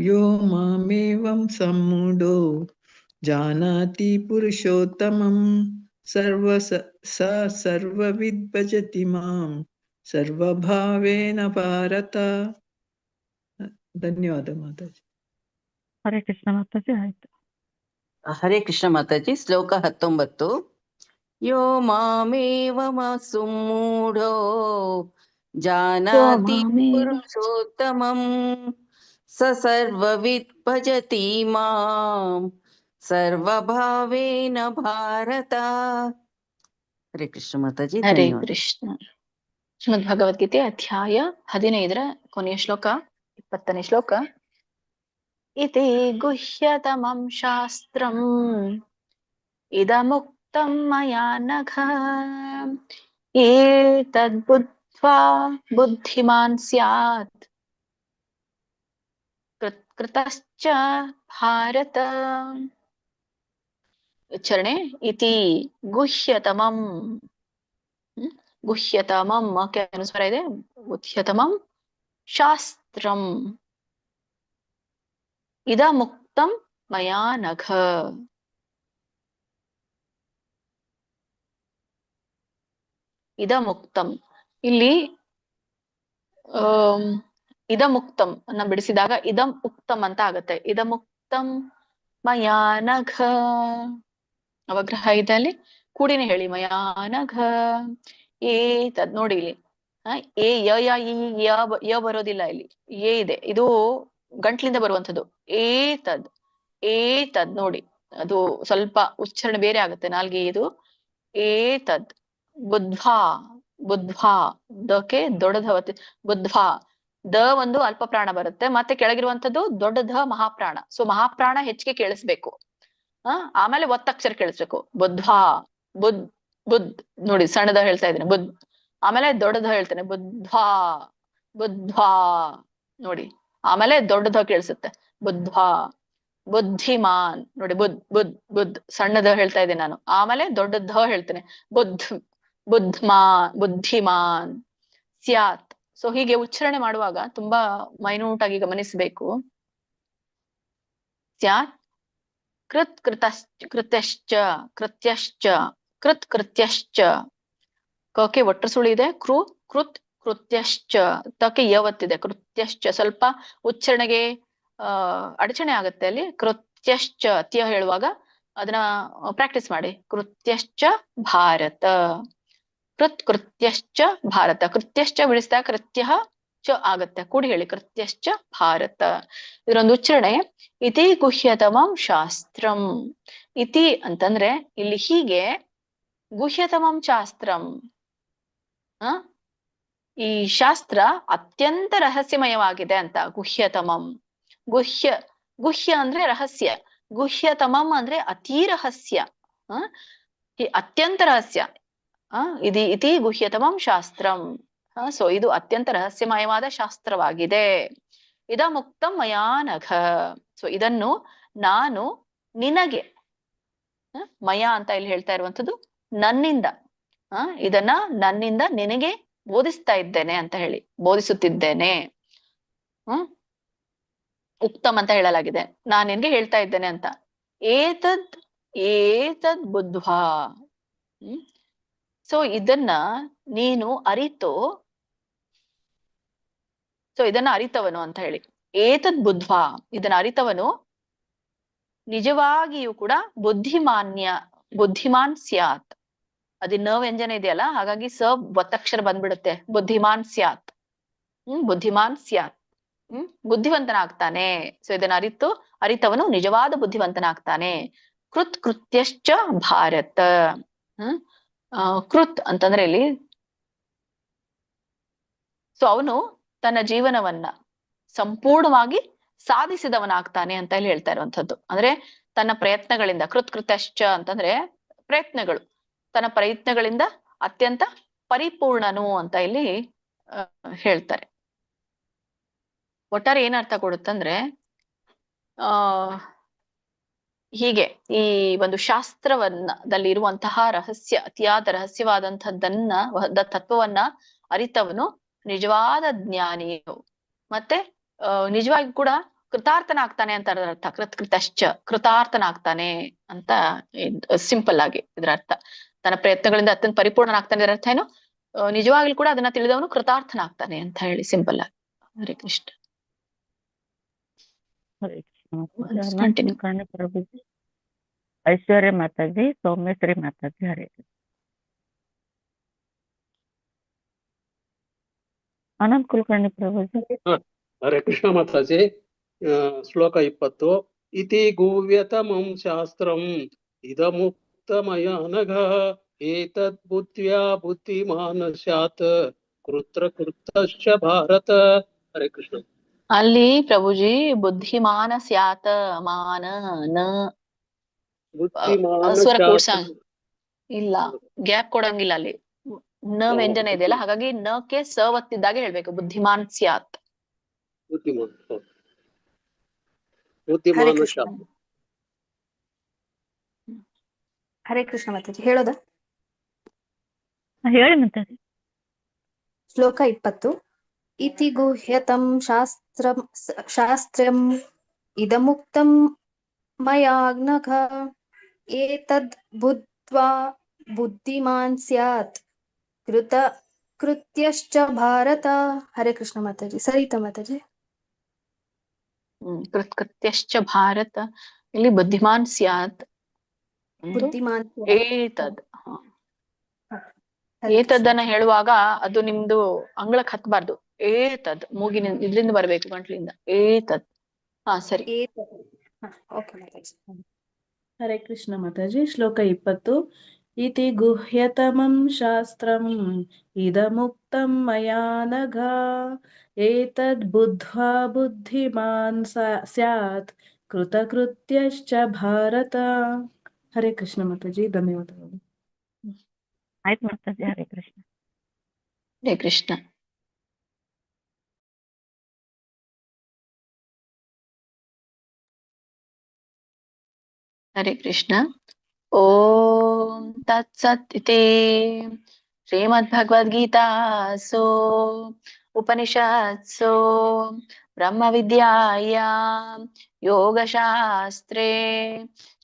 [SPEAKER 10] ಯೋ ಮಾಮೇವಂ ಸಮ್ಮೂಢೋ ಜಾನಾತಿ ಪುರುಷೋತ್ತಮಂ ಸರ್ವವಿದ್ ಭಜತಿ ಮಾಂ ಸರ್ವಭಾವೇನ ಭಾರತ. ಧನ್ಯವಾದ ಮಾತಾಜಿ.
[SPEAKER 2] ಹರೇ ಕೃಷ್ಣ ಮಾತಾಜಿ. ಆಯ್ತು.
[SPEAKER 11] ಹರೇ ಕೃಷ್ಣ ಮಾತಾಜಿ. ಶ್ಲೋಕ 19. ಯೋ ಮಾಮೇವಂ ಸುಮ್ಮೂಢೋ ಜಾನಾತಿ ಪುರುಷೋತ್ತಮಂ ಸ ಸರ್ವವಿದ್ ಭಜತಿ ಮಾಂ ಸರ್ವಭಾವೇನ ಭಾರತ. ಹರೇ ಕೃಷ್ಣ ಮಾತಾಜಿ.
[SPEAKER 1] ಹರೇ
[SPEAKER 11] ಧನ್ಯವಾದ.
[SPEAKER 1] ಕೃಷ್ಣ. ಶ್ರೀಮದ್ ಭಗವದ್ಗೀತೆ ಅಧ್ಯಾಯ 15 ಕೊನೆಯ ಶ್ಲೋಕ 20ನೇ ಶ್ಲೋಕ. ಇತಿ ಗುಹ್ಯತಮಂ ಶಾಸ್ತ್ರಂ ಇದಮುಕ್ತಂ ಮಯಾ ನಘ ಏತದ್ಬುದ್ಧ್ವಾ ಬುದ್ಧಿಮಾನ್ ಸ್ಯಾತ್ ಕೃತಶ್ಚ ಭಾರತ. ಉಚ್ಚಾರಣೆ. ಇತಿ ಗುಹ್ಯತಮಂ. ಗುಹ್ಯತಮಂ ಕೆ ಅನುಸ್ವಾರ ಇದೆ. ಗುಹ್ಯತಮಂ ಶಾಸ್ತ್ರಂ ಇದಮುಕ್ತಂ ಮಯಾ ನಘ. ಇದಮುಕ್ತಂ ಇಲ್ಲಿ ಇದಮುಕ್ತಂ ಅನ್ನ ಬಿಡಿಸಿದಾಗ ಇದಂ ಉಕ್ತಂ ಅಂತ ಆಗತ್ತೆ. ಇದಮುಕ್ತಂ ಮಯಾ ನಘ. ಅವಗ್ರಹ ಇದೆ ಅಲ್ಲಿ, ಕೂಡಿನೇ ಹೇಳಿ. ಮಯಾ ನಘ ಏತದ್. ನೋಡಿ ಇಲ್ಲಿ ಏ ಯ ಬರೋದಿಲ್ಲ, ಇಲ್ಲಿ ಏ ಇದೆ. ಇದು ಗಂಟ್ಲಿಂದ ಬರುವಂಥದ್ದು. ಏತದ್ ನೋಡಿ, ಅದು ಸ್ವಲ್ಪ ಉಚ್ಚಾರಣೆ ಬೇರೆ ಆಗುತ್ತೆ ನಾಲ್ಗೆ. ಇದು ಏತದ್. ಬುದ್ಧ್ವಾ ದಕ್ಕೆ ದೊಡ್ಡದ ಬುದ್ಧ್ವಾ. ದ ಒಂದು ಅಲ್ಪ ಪ್ರಾಣ ಬರುತ್ತೆ, ಮತ್ತೆ ಕೆಳಗಿರುವಂತದ್ದು ದೊಡ್ಡ ಧ ಮಹಾಪ್ರಾಣ. ಸೊ ಮಹಾಪ್ರಾಣ ಹೆಚ್ಚಿಗೆ ಕೇಳಿಸ್ಬೇಕು. ಆಮೇಲೆ ಒತ್ತಕ್ಷರ ಕೇಳಿಸ್ಬೇಕು. ಬುದ್ಧ್ವಾ. ಬುದ್ ನೋಡಿ, ಸಣ್ಣದ ಹೇಳ್ತಾ ಇದ್ದೀನಿ ಬುದ್. ಆಮೇಲೆ ದೊಡ್ಡದ ಹೇಳ್ತೇನೆ ಬುದ್ಧ್ವಾ ನೋಡಿ. ಆಮೇಲೆ ದೊಡ್ಡದ ಕೇಳಿಸುತ್ತೆ ಬುದ್ಧ್ವಾ. ಬುದ್ಧಿಮಾನ್ ನೋಡಿ, ಬುದ್ ಸಣ್ಣದ ಹೇಳ್ತಾ ಇದ್ದೀನಿ ನಾನು. ಆಮೇಲೆ ದೊಡ್ಡದ ಹೇಳ್ತೇನೆ ಬುದ್ಧಿಮಾನ್ ಸ್ಯಾತ್. ಸೊ ಹೀಗೆ ಉಚ್ಚಾರಣೆ ಮಾಡುವಾಗ ತುಂಬಾ ಮೈನ್ಯೂಟ್ ಆಗಿ ಗಮನಿಸಬೇಕು. ಸ್ಯಾತ್ ಕೃತ್ಯಶ್ಚ ಕೃತ್ಯಶ್ಚ. ಕಕ್ಕೆ ಒಟ್ರ ಸುಳಿ ಇದೆ. ಕೃತ್ಯಶ್ಚ. ತಕ್ಕೆ ಯವತ್ತಿದೆ. ಕೃತ್ಯಶ್ಚ ಸ್ವಲ್ಪ ಉಚ್ಚಾರಣೆಗೆ ಅಡಚಣೆ ಆಗತ್ತೆ ಅಲ್ಲಿ. ಕೃತ್ಯಶ್ಚ ತ್ಯ ಹೇಳುವಾಗ ಅದನ್ನ ಪ್ರಾಕ್ಟೀಸ್ ಮಾಡಿ. ಕೃತ್ಯಶ್ಚ ಭಾರತ. ಕೃತ್ಯಶ್ಚ ಭಾರತ. ಕೃತ್ಯಶ್ಚ ಬಿಡಿಸಿದಾಗ ಕೃತ್ಯ ಚ ಆಗತ್ತೆ, ಕೂಡಿ ಹೇಳಿ. ಕೃತ್ಯಶ್ಚ ಭಾರತ. ಇದರೊಂದು ಉಚ್ಚಾರಣೆ. ಇತಿ ಗುಹ್ಯತಮಂ ಶಾಸ್ತ್ರಂ. ಇತಿ ಅಂತಂದ್ರೆ ಇಲ್ಲಿ ಹೀಗೆ, ಗುಹ್ಯತಮಂ ಶಾಸ್ತ್ರಂ ಈ ಶಾಸ್ತ್ರ ಅತ್ಯಂತ ರಹಸ್ಯಮಯವಾಗಿದೆ ಅಂತ. ಗುಹ್ಯತಮಂ. ಗುಹ್ಯ ಅಂದ್ರೆ ರಹಸ್ಯ. ಗುಹ್ಯತಮಂ ಅಂದ್ರೆ ಅತೀ ರಹಸ್ಯ, ಅತ್ಯಂತ ರಹಸ್ಯ. ಇತಿ ಗುಹ್ಯತಮಂ ಶಾಸ್ತ್ರಂ. ಸೊ ಇದು ಅತ್ಯಂತ ರಹಸ್ಯಮಯವಾದ ಶಾಸ್ತ್ರವಾಗಿದೆ. ಇದಮುಕ್ತಂ ಮಯಾ ನಘ. ಸೊ ಇದನ್ನು ನಾನು ನಿನಗೆ, ಮಯ ಅಂತ ಇಲ್ಲಿ ಹೇಳ್ತಾ ಇರುವಂತದ್ದು ನನ್ನಿಂದ, ಇದನ್ನ ನನ್ನಿಂದ ನಿನಗೆ ಬೋಧಿಸ್ತಾ ಇದ್ದೇನೆ ಅಂತ ಹೇಳಿ, ಬೋಧಿಸುತ್ತಿದ್ದೇನೆ. ಉಕ್ತಮ್ ಅಂತ ಹೇಳಲಾಗಿದೆ, ನಾನ್ ನಿನ್ಗೆ ಹೇಳ್ತಾ ಇದ್ದೇನೆ ಅಂತ. ಏತದ್ ಬುದ್ಧ್ವಾ. ಸೊ ಇದನ್ನ ನೀನು ಅರಿತು, ಸೊ ಇದನ್ನ ಅರಿತವನು ಅಂತ ಹೇಳಿ. ಏತದ್ ಬುದ್ಧ್ವಾ, ಇದನ್ನ ಅರಿತವನು ನಿಜವಾಗಿಯೂ ಕೂಡ ಬುದ್ಧಿಮಾನ್ ಸ್ಯಾತ್. ಅದು ನ ವ್ಯಂಜನ ಇದೆಯಲ್ಲ, ಹಾಗಾಗಿ ಸ ಒತ್ತಕ್ಷರ ಬಂದ್ಬಿಡುತ್ತೆ. ಬುದ್ಧಿಮಾನ್ ಸ್ಯಾತ್. ಬುದ್ಧಿಮಾನ್ ಸ್ಯಾತ್. ಬುದ್ಧಿವಂತನಾಗ್ತಾನೆ. ಸೊ ಇದನ್ನ ಅರಿತವನು ನಿಜವಾದ ಬುದ್ಧಿವಂತನಾಗ್ತಾನೆ. ಕೃತ್ಯಶ್ಚ ಭಾರತ. ಕೃತ್ ಅಂತಂದ್ರೆ ಇಲ್ಲಿ, ಸೊ ಅವನು ತನ್ನ ಜೀವನವನ್ನ ಸಂಪೂರ್ಣವಾಗಿ ಸಾಧಿಸಿದವನಾಗ್ತಾನೆ ಅಂತ ಇಲ್ಲಿ ಹೇಳ್ತಾ ಇರುವಂತದ್ದು. ಅಂದ್ರೆ ತನ್ನ ಪ್ರಯತ್ನಗಳಿಂದ, ಕೃತ್ಯಶ್ಚ ಅಂತಂದ್ರೆ ಪ್ರಯತ್ನಗಳು, ತನ್ನ ಪ್ರಯತ್ನಗಳಿಂದ ಅತ್ಯಂತ ಪರಿಪೂರ್ಣನು ಅಂತ ಇಲ್ಲಿ ಹೇಳ್ತಾರೆ. ಒಟ್ಟಾರೆ ಏನ್ ಅರ್ಥ ಕೊಡುತ್ತಂದ್ರೆ, ಹೀಗೆ ಈ ಒಂದು ಶಾಸ್ತ್ರದಲ್ಲಿ ಇರುವಂತಹ ಅತಿಯಾದ ರಹಸ್ಯವಾದಂತಹದ್ದನ್ನ ತತ್ವವನ್ನ ಅರಿತವನು ನಿಜವಾದ ಜ್ಞಾನಿಯು. ಮತ್ತೆ ನಿಜವಾಗಿ ಕೂಡ ಕೃತಾರ್ಥನಾಗ್ತಾನೆ ಅಂತ ಅರ್ಥ. ಕೃತಶ್ಚ, ಕೃತಾರ್ಥನಾಗ್ತಾನೆ ಅಂತ ಸಿಂಪಲ್ ಆಗಿ ಇದರ ಅರ್ಥ. ತನ್ನ ಪ್ರಯತ್ನಗಳಿಂದ ಅತ್ಯಂತ ಪರಿಪೂರ್ಣನಾಗ್ತಾನೆ ಇದರ ಅರ್ಥ ಏನು, ನಿಜವಾಗ್ಲೂ ಕೂಡ ಅದನ್ನ ತಿಳಿದವನು ಕೃತಾರ್ಥನಾಗ್ತಾನೆ ಅಂತ ಹೇಳಿ ಸಿಂಪಲ್ ಆಗಿ. ಹರೇ ಕೃಷ್ಣ.
[SPEAKER 2] ಪ್ರಭುಜಿ, ಐಶ್ವರ್ಯ ಮಾತಾಜಿ, ಸೌಮ್ಯಶ್ರೀ ಮಾತಾಜಿ, ಹರೇ ಆನಂದ್ ಕುಲಕರ್ಣಿ ಪ್ರಭುಜಿ.
[SPEAKER 12] ಹರೇ ಕೃಷ್ಣ ಮಾತಾಜಿ. ಶ್ಲೋಕ 20. ಇತಿ ಗುಹ್ಯತಮಂ ಶಾಸ್ತ್ರಂ ಇದಮುಕ್ತಮಯ ನಘ ಏತದ್ ಬುದ್ಧ್ಯಾ ಬುದ್ಧಿಮಾನ್ ಸ್ಯಾತ್ ಕೃತಶ್ಚ ಭಾರತ. ಹರೇ ಕೃಷ್ಣ.
[SPEAKER 1] ಅಲ್ಲಿ ಪ್ರಭುಜಿ ಬುದ್ಧಿಮಾನ ಸ್ಯಾತ, ಮಾನ ನ ಸ್ವರ ಕೂಡ್ಸಂಗ್ ಇಲ್ಲ, ಗ್ಯಾಪ್ ಕೊಡಂಗಿಲ್ಲ ಅಲ್ಲಿ. ನ ವ್ಯಂಜನ ಇದೆಯಲ್ಲ, ಹಾಗಾಗಿ ನಕ್ಕೆ ಸ ಒತ್ತಿದ್ದಾಗೆ ಹೇಳ್ಬೇಕು. ಬುದ್ಧಿಮಾನ್ ಸ್ಯಾತ್.
[SPEAKER 13] ಹರೇ ಕೃಷ್ಣ ಮಾತಾಜಿ. ಹೇಳೋದ?
[SPEAKER 2] ಹೇಳಿ ಮಾತಾಜಿ.
[SPEAKER 13] ಶ್ಲೋಕ 20. ಇತಿ ಗುಹ್ಯತಂ ಶಾಸ್ತ್ರಂ ಇದಮುಕ್ತಂ ಮಯಾ ನಘ ಏತದ್ ಬುದ್ಧ್ವಾ ಬುದ್ಧಿಮಾನ್ ಸ್ಯಾತ್ ಕೃತ್ಯಶ್ಚ ಭಾರತ. ಹರೇ ಕೃಷ್ಣ ಮಾತಾಜಿ. ಸರಿತಾ ಮಾತಾಜಿ?
[SPEAKER 1] ಕೃತ್ಯಶ್ಚ ಭಾರತ. ಇಲ್ಲಿ ಬುದ್ಧಿಮಾನ್ ಸ್ಯಾತ್,
[SPEAKER 13] ಬುದ್ಧಿಮಾನ್
[SPEAKER 1] ಏತದ್. ಏತದ್ದನ್ನ ಹೇಳುವಾಗ ಅದು ನಿಮ್ದು ಅಂಗಳಕ್ಕೆ ಹತ್ಬಾರ್ದು. ಏತದ್ ಮೂಗಿನ ಇದ್ರಿಂದ ಬರ್ಬೇಕು, ಗಂಟ್ಲಿಂದ. ಏತದ್. ಸರಿ.
[SPEAKER 14] ಹರೇ ಕೃಷ್ಣ ಮಾತಾಜಿ. ಶ್ಲೋಕ 20. ಇತಿ ಗುಹ್ಯತಮಂ ಶಾಸ್ತ್ರಂ ಇದಮುಕ್ತಂ ಮಯಾ ನಘ ಏತದ್ ಬುದ್ಧ್ವಾ ಬುದ್ಧಿಮಾನ್ ಸ್ಯಾತ್ ಕೃತಕೃತ್ಯಶ್ಚ ಭಾರತ. ಹರೇ ಕೃಷ್ಣ ಮಾತಾಜಿ. ಧನ್ಯವಾದಗಳು.
[SPEAKER 2] ಆಯ್ತು ಮಾತಾಜಿ. ಹರೇ ಕೃಷ್ಣ.
[SPEAKER 1] ಹರೇ ಕೃಷ್ಣ. ಹರೇ ಕೃಷ್ಣ. ಓಂ ತತ್ಸತ್ ಇತಿ ಶ್ರೀಮದ್ಭಗವದ್ಗೀತಾಸು ಉಪನಿಷತ್ಸು ಬ್ರಹ್ಮವಿದ್ಯಾಯಾಂ ಯೋಗಶಾಸ್ತ್ರೇ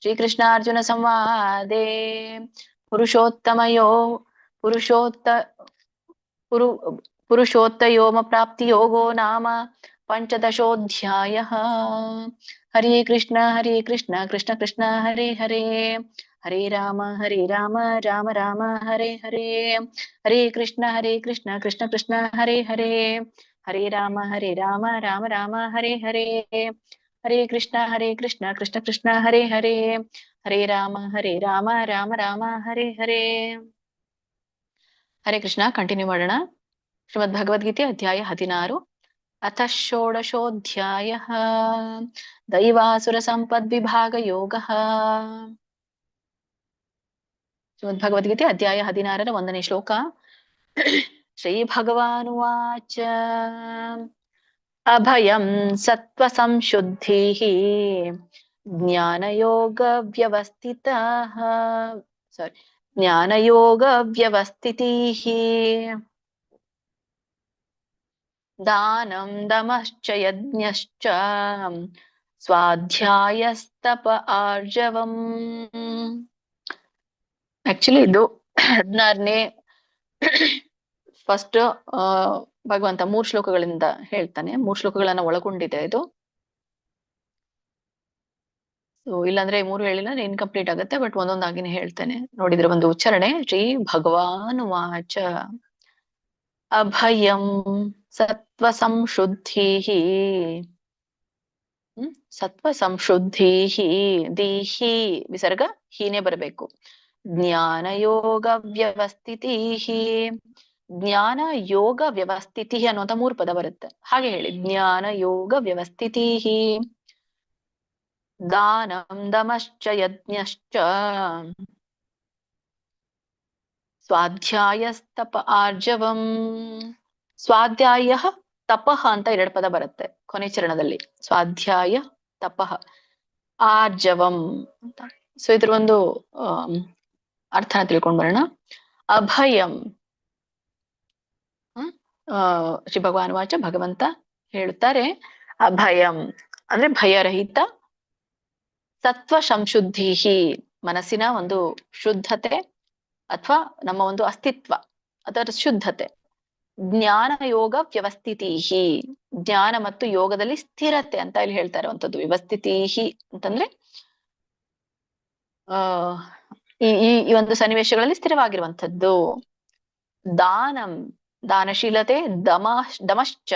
[SPEAKER 1] ಶ್ರೀಕೃಷ್ಣಾರ್ಜುನ ಸಂವಾದೇ ಪುರುಷೋತ್ತಯೋಮ ಪ್ರಾಪ್ತಿ ಯೋಗೋ ನಾಮ ಪಂಚದಶೋಧ್ಯಾಯಃ. ಹರೇ ಕೃಷ್ಣ ಕೃಷ್ಣ ಕೃಷ್ಣ ಹರೇ ಹರೇ, ಹರೇ ರಾಮ ರಾಮ ರಾಮ ಹರೇ ಹರೇ. ಹರೇ ಕೃಷ್ಣ ಕೃಷ್ಣ ಕೃಷ್ಣ ಹರೇ ಹರೇ, ಹರೇ ರಾಮ ರಾಮ ರಾಮ ಹರೇ ಹರೇ. ಹರೇ ಕೃಷ್ಣ ಕೃಷ್ಣ ಕೃಷ್ಣ ಹರೇ ಹರೇ, ಹರೇ ರಾಮ ರಾಮ ರಾಮ ಹರೇ ಹರೇ. ಹರೇ ಕೃಷ್ಣ. ಕಂಟಿನ್ಯೂ ಮಾಡೋಣ. ಶ್ರೀಮದ್ ಭಗವದ್ಗೀತೆ ಅಧ್ಯಾಯ 16. अथ षोडशोऽध्यायः दैवासुरसम्पद्विभागयोगः श्रीमद्भगवद्गीते अध्याय 16 ಒಂದನೇ ಶ್ಲೋಕ श्रीभगवानुवाच अभयं सत्त्वसंशुद्धिः ज्ञानयोगव्यवस्थितः ज्ञानयोगव्यवस्थितिः दानं दमश्च यज्ञश्च स्वाध्यायस्तप आर्जवम् ಆಕ್ಚುಲಿ ಇದು 16ನೇ ಫಸ್ಟ್ ಭಗವಂತ 3 ಶ್ಲೋಕಗಳಿಂದ ಹೇಳ್ತಾನೆ. 3 ಶ್ಲೋಕಗಳನ್ನ ಒಳಗೊಂಡಿದೆ ಇದು. ಸೊ ಇಲ್ಲಾಂದ್ರೆ 3 ಹೇಳಿಲ್ಲ ಇನ್ಕಂಪ್ಲೀಟ್ ಆಗುತ್ತೆ. ಬಟ್ ಒಂದೊಂದಾಗಿನೇ ಹೇಳ್ತೇನೆ. ನೋಡಿದ್ರೆ ಒಂದು ಉಚ್ಚಾರಣೆ ಶ್ರೀ ಭಗವಾನ್ ವಾಚ ಅಭಯಂ ಸತ್ವ ಸಂಶುದ್ಧಿಃ ಸತ್ವ ಸಂಶುದ್ಧಿಃ ದೀಹಿ ವಿಸರ್ಗ ಹೀನೇ ಬರಬೇಕು. ಜ್ಞಾನ ಯೋಗ ವ್ಯವಸ್ಥಿತಿಃ ಜ್ಞಾನ ಯೋಗ ವ್ಯವಸ್ಥಿತಿಃ ಅನ್ನುವಂತ 3 ಪದ ಬರುತ್ತೆ. ಹಾಗೆ ಹೇಳಿ ಜ್ಞಾನ ಯೋಗ ವ್ಯವಸ್ಥಿತಿಃ ದಾನಂ ದಮಶ್ಚ ಯಜ್ಞಶ್ಚ ಸ್ವಾಧ್ಯಾಯಸ್ತಪ ಆರ್ಜವಂ ಸ್ವಾಧ್ಯಾಯ ತಪಃ ಅಂತ 2 ಪದ ಬರುತ್ತೆ ಕೊನೆ ಚರಣದಲ್ಲಿ. ಸ್ವಾಧ್ಯಾಯ ತಪಃ ಆರ್ಜವಂ ಅಂತ. ಸೊ ಇದ್ರ ಒಂದು ಅರ್ಥನ ತಿಳ್ಕೊಂಡ್ ಬರೋಣ. ಅಭಯಂ ಶ್ರೀ ಭಗವಾನ್ ವಾಚ ಭಗವಂತ ಹೇಳುತ್ತಾರೆ ಅಭಯಂ ಅಂದ್ರೆ ಭಯರಹಿತ, ಸತ್ವ ಸಂಶುದ್ಧಿ ಮನಸ್ಸಿನ ಒಂದು ಶುದ್ಧತೆ ಅಥವಾ ನಮ್ಮ ಒಂದು ಅಸ್ತಿತ್ವ ಅದರ ಶುದ್ಧತೆ, ಜ್ಞಾನ ಯೋಗ ವ್ಯವಸ್ಥಿತಿ ಜ್ಞಾನ ಮತ್ತು ಯೋಗದಲ್ಲಿ ಸ್ಥಿರತೆ ಅಂತ ಇಲ್ಲಿ ಹೇಳ್ತಾ ಇರುವಂತದ್ದು. ವ್ಯವಸ್ಥಿತಿ ಅಂತಂದ್ರೆ ಈ ಒಂದು ಸನ್ನಿವೇಶಗಳಲ್ಲಿ ಸ್ಥಿರವಾಗಿರುವಂಥದ್ದು. ದಾನಂ ದಾನಶೀಲತೆ, ದಮಶ್ಚ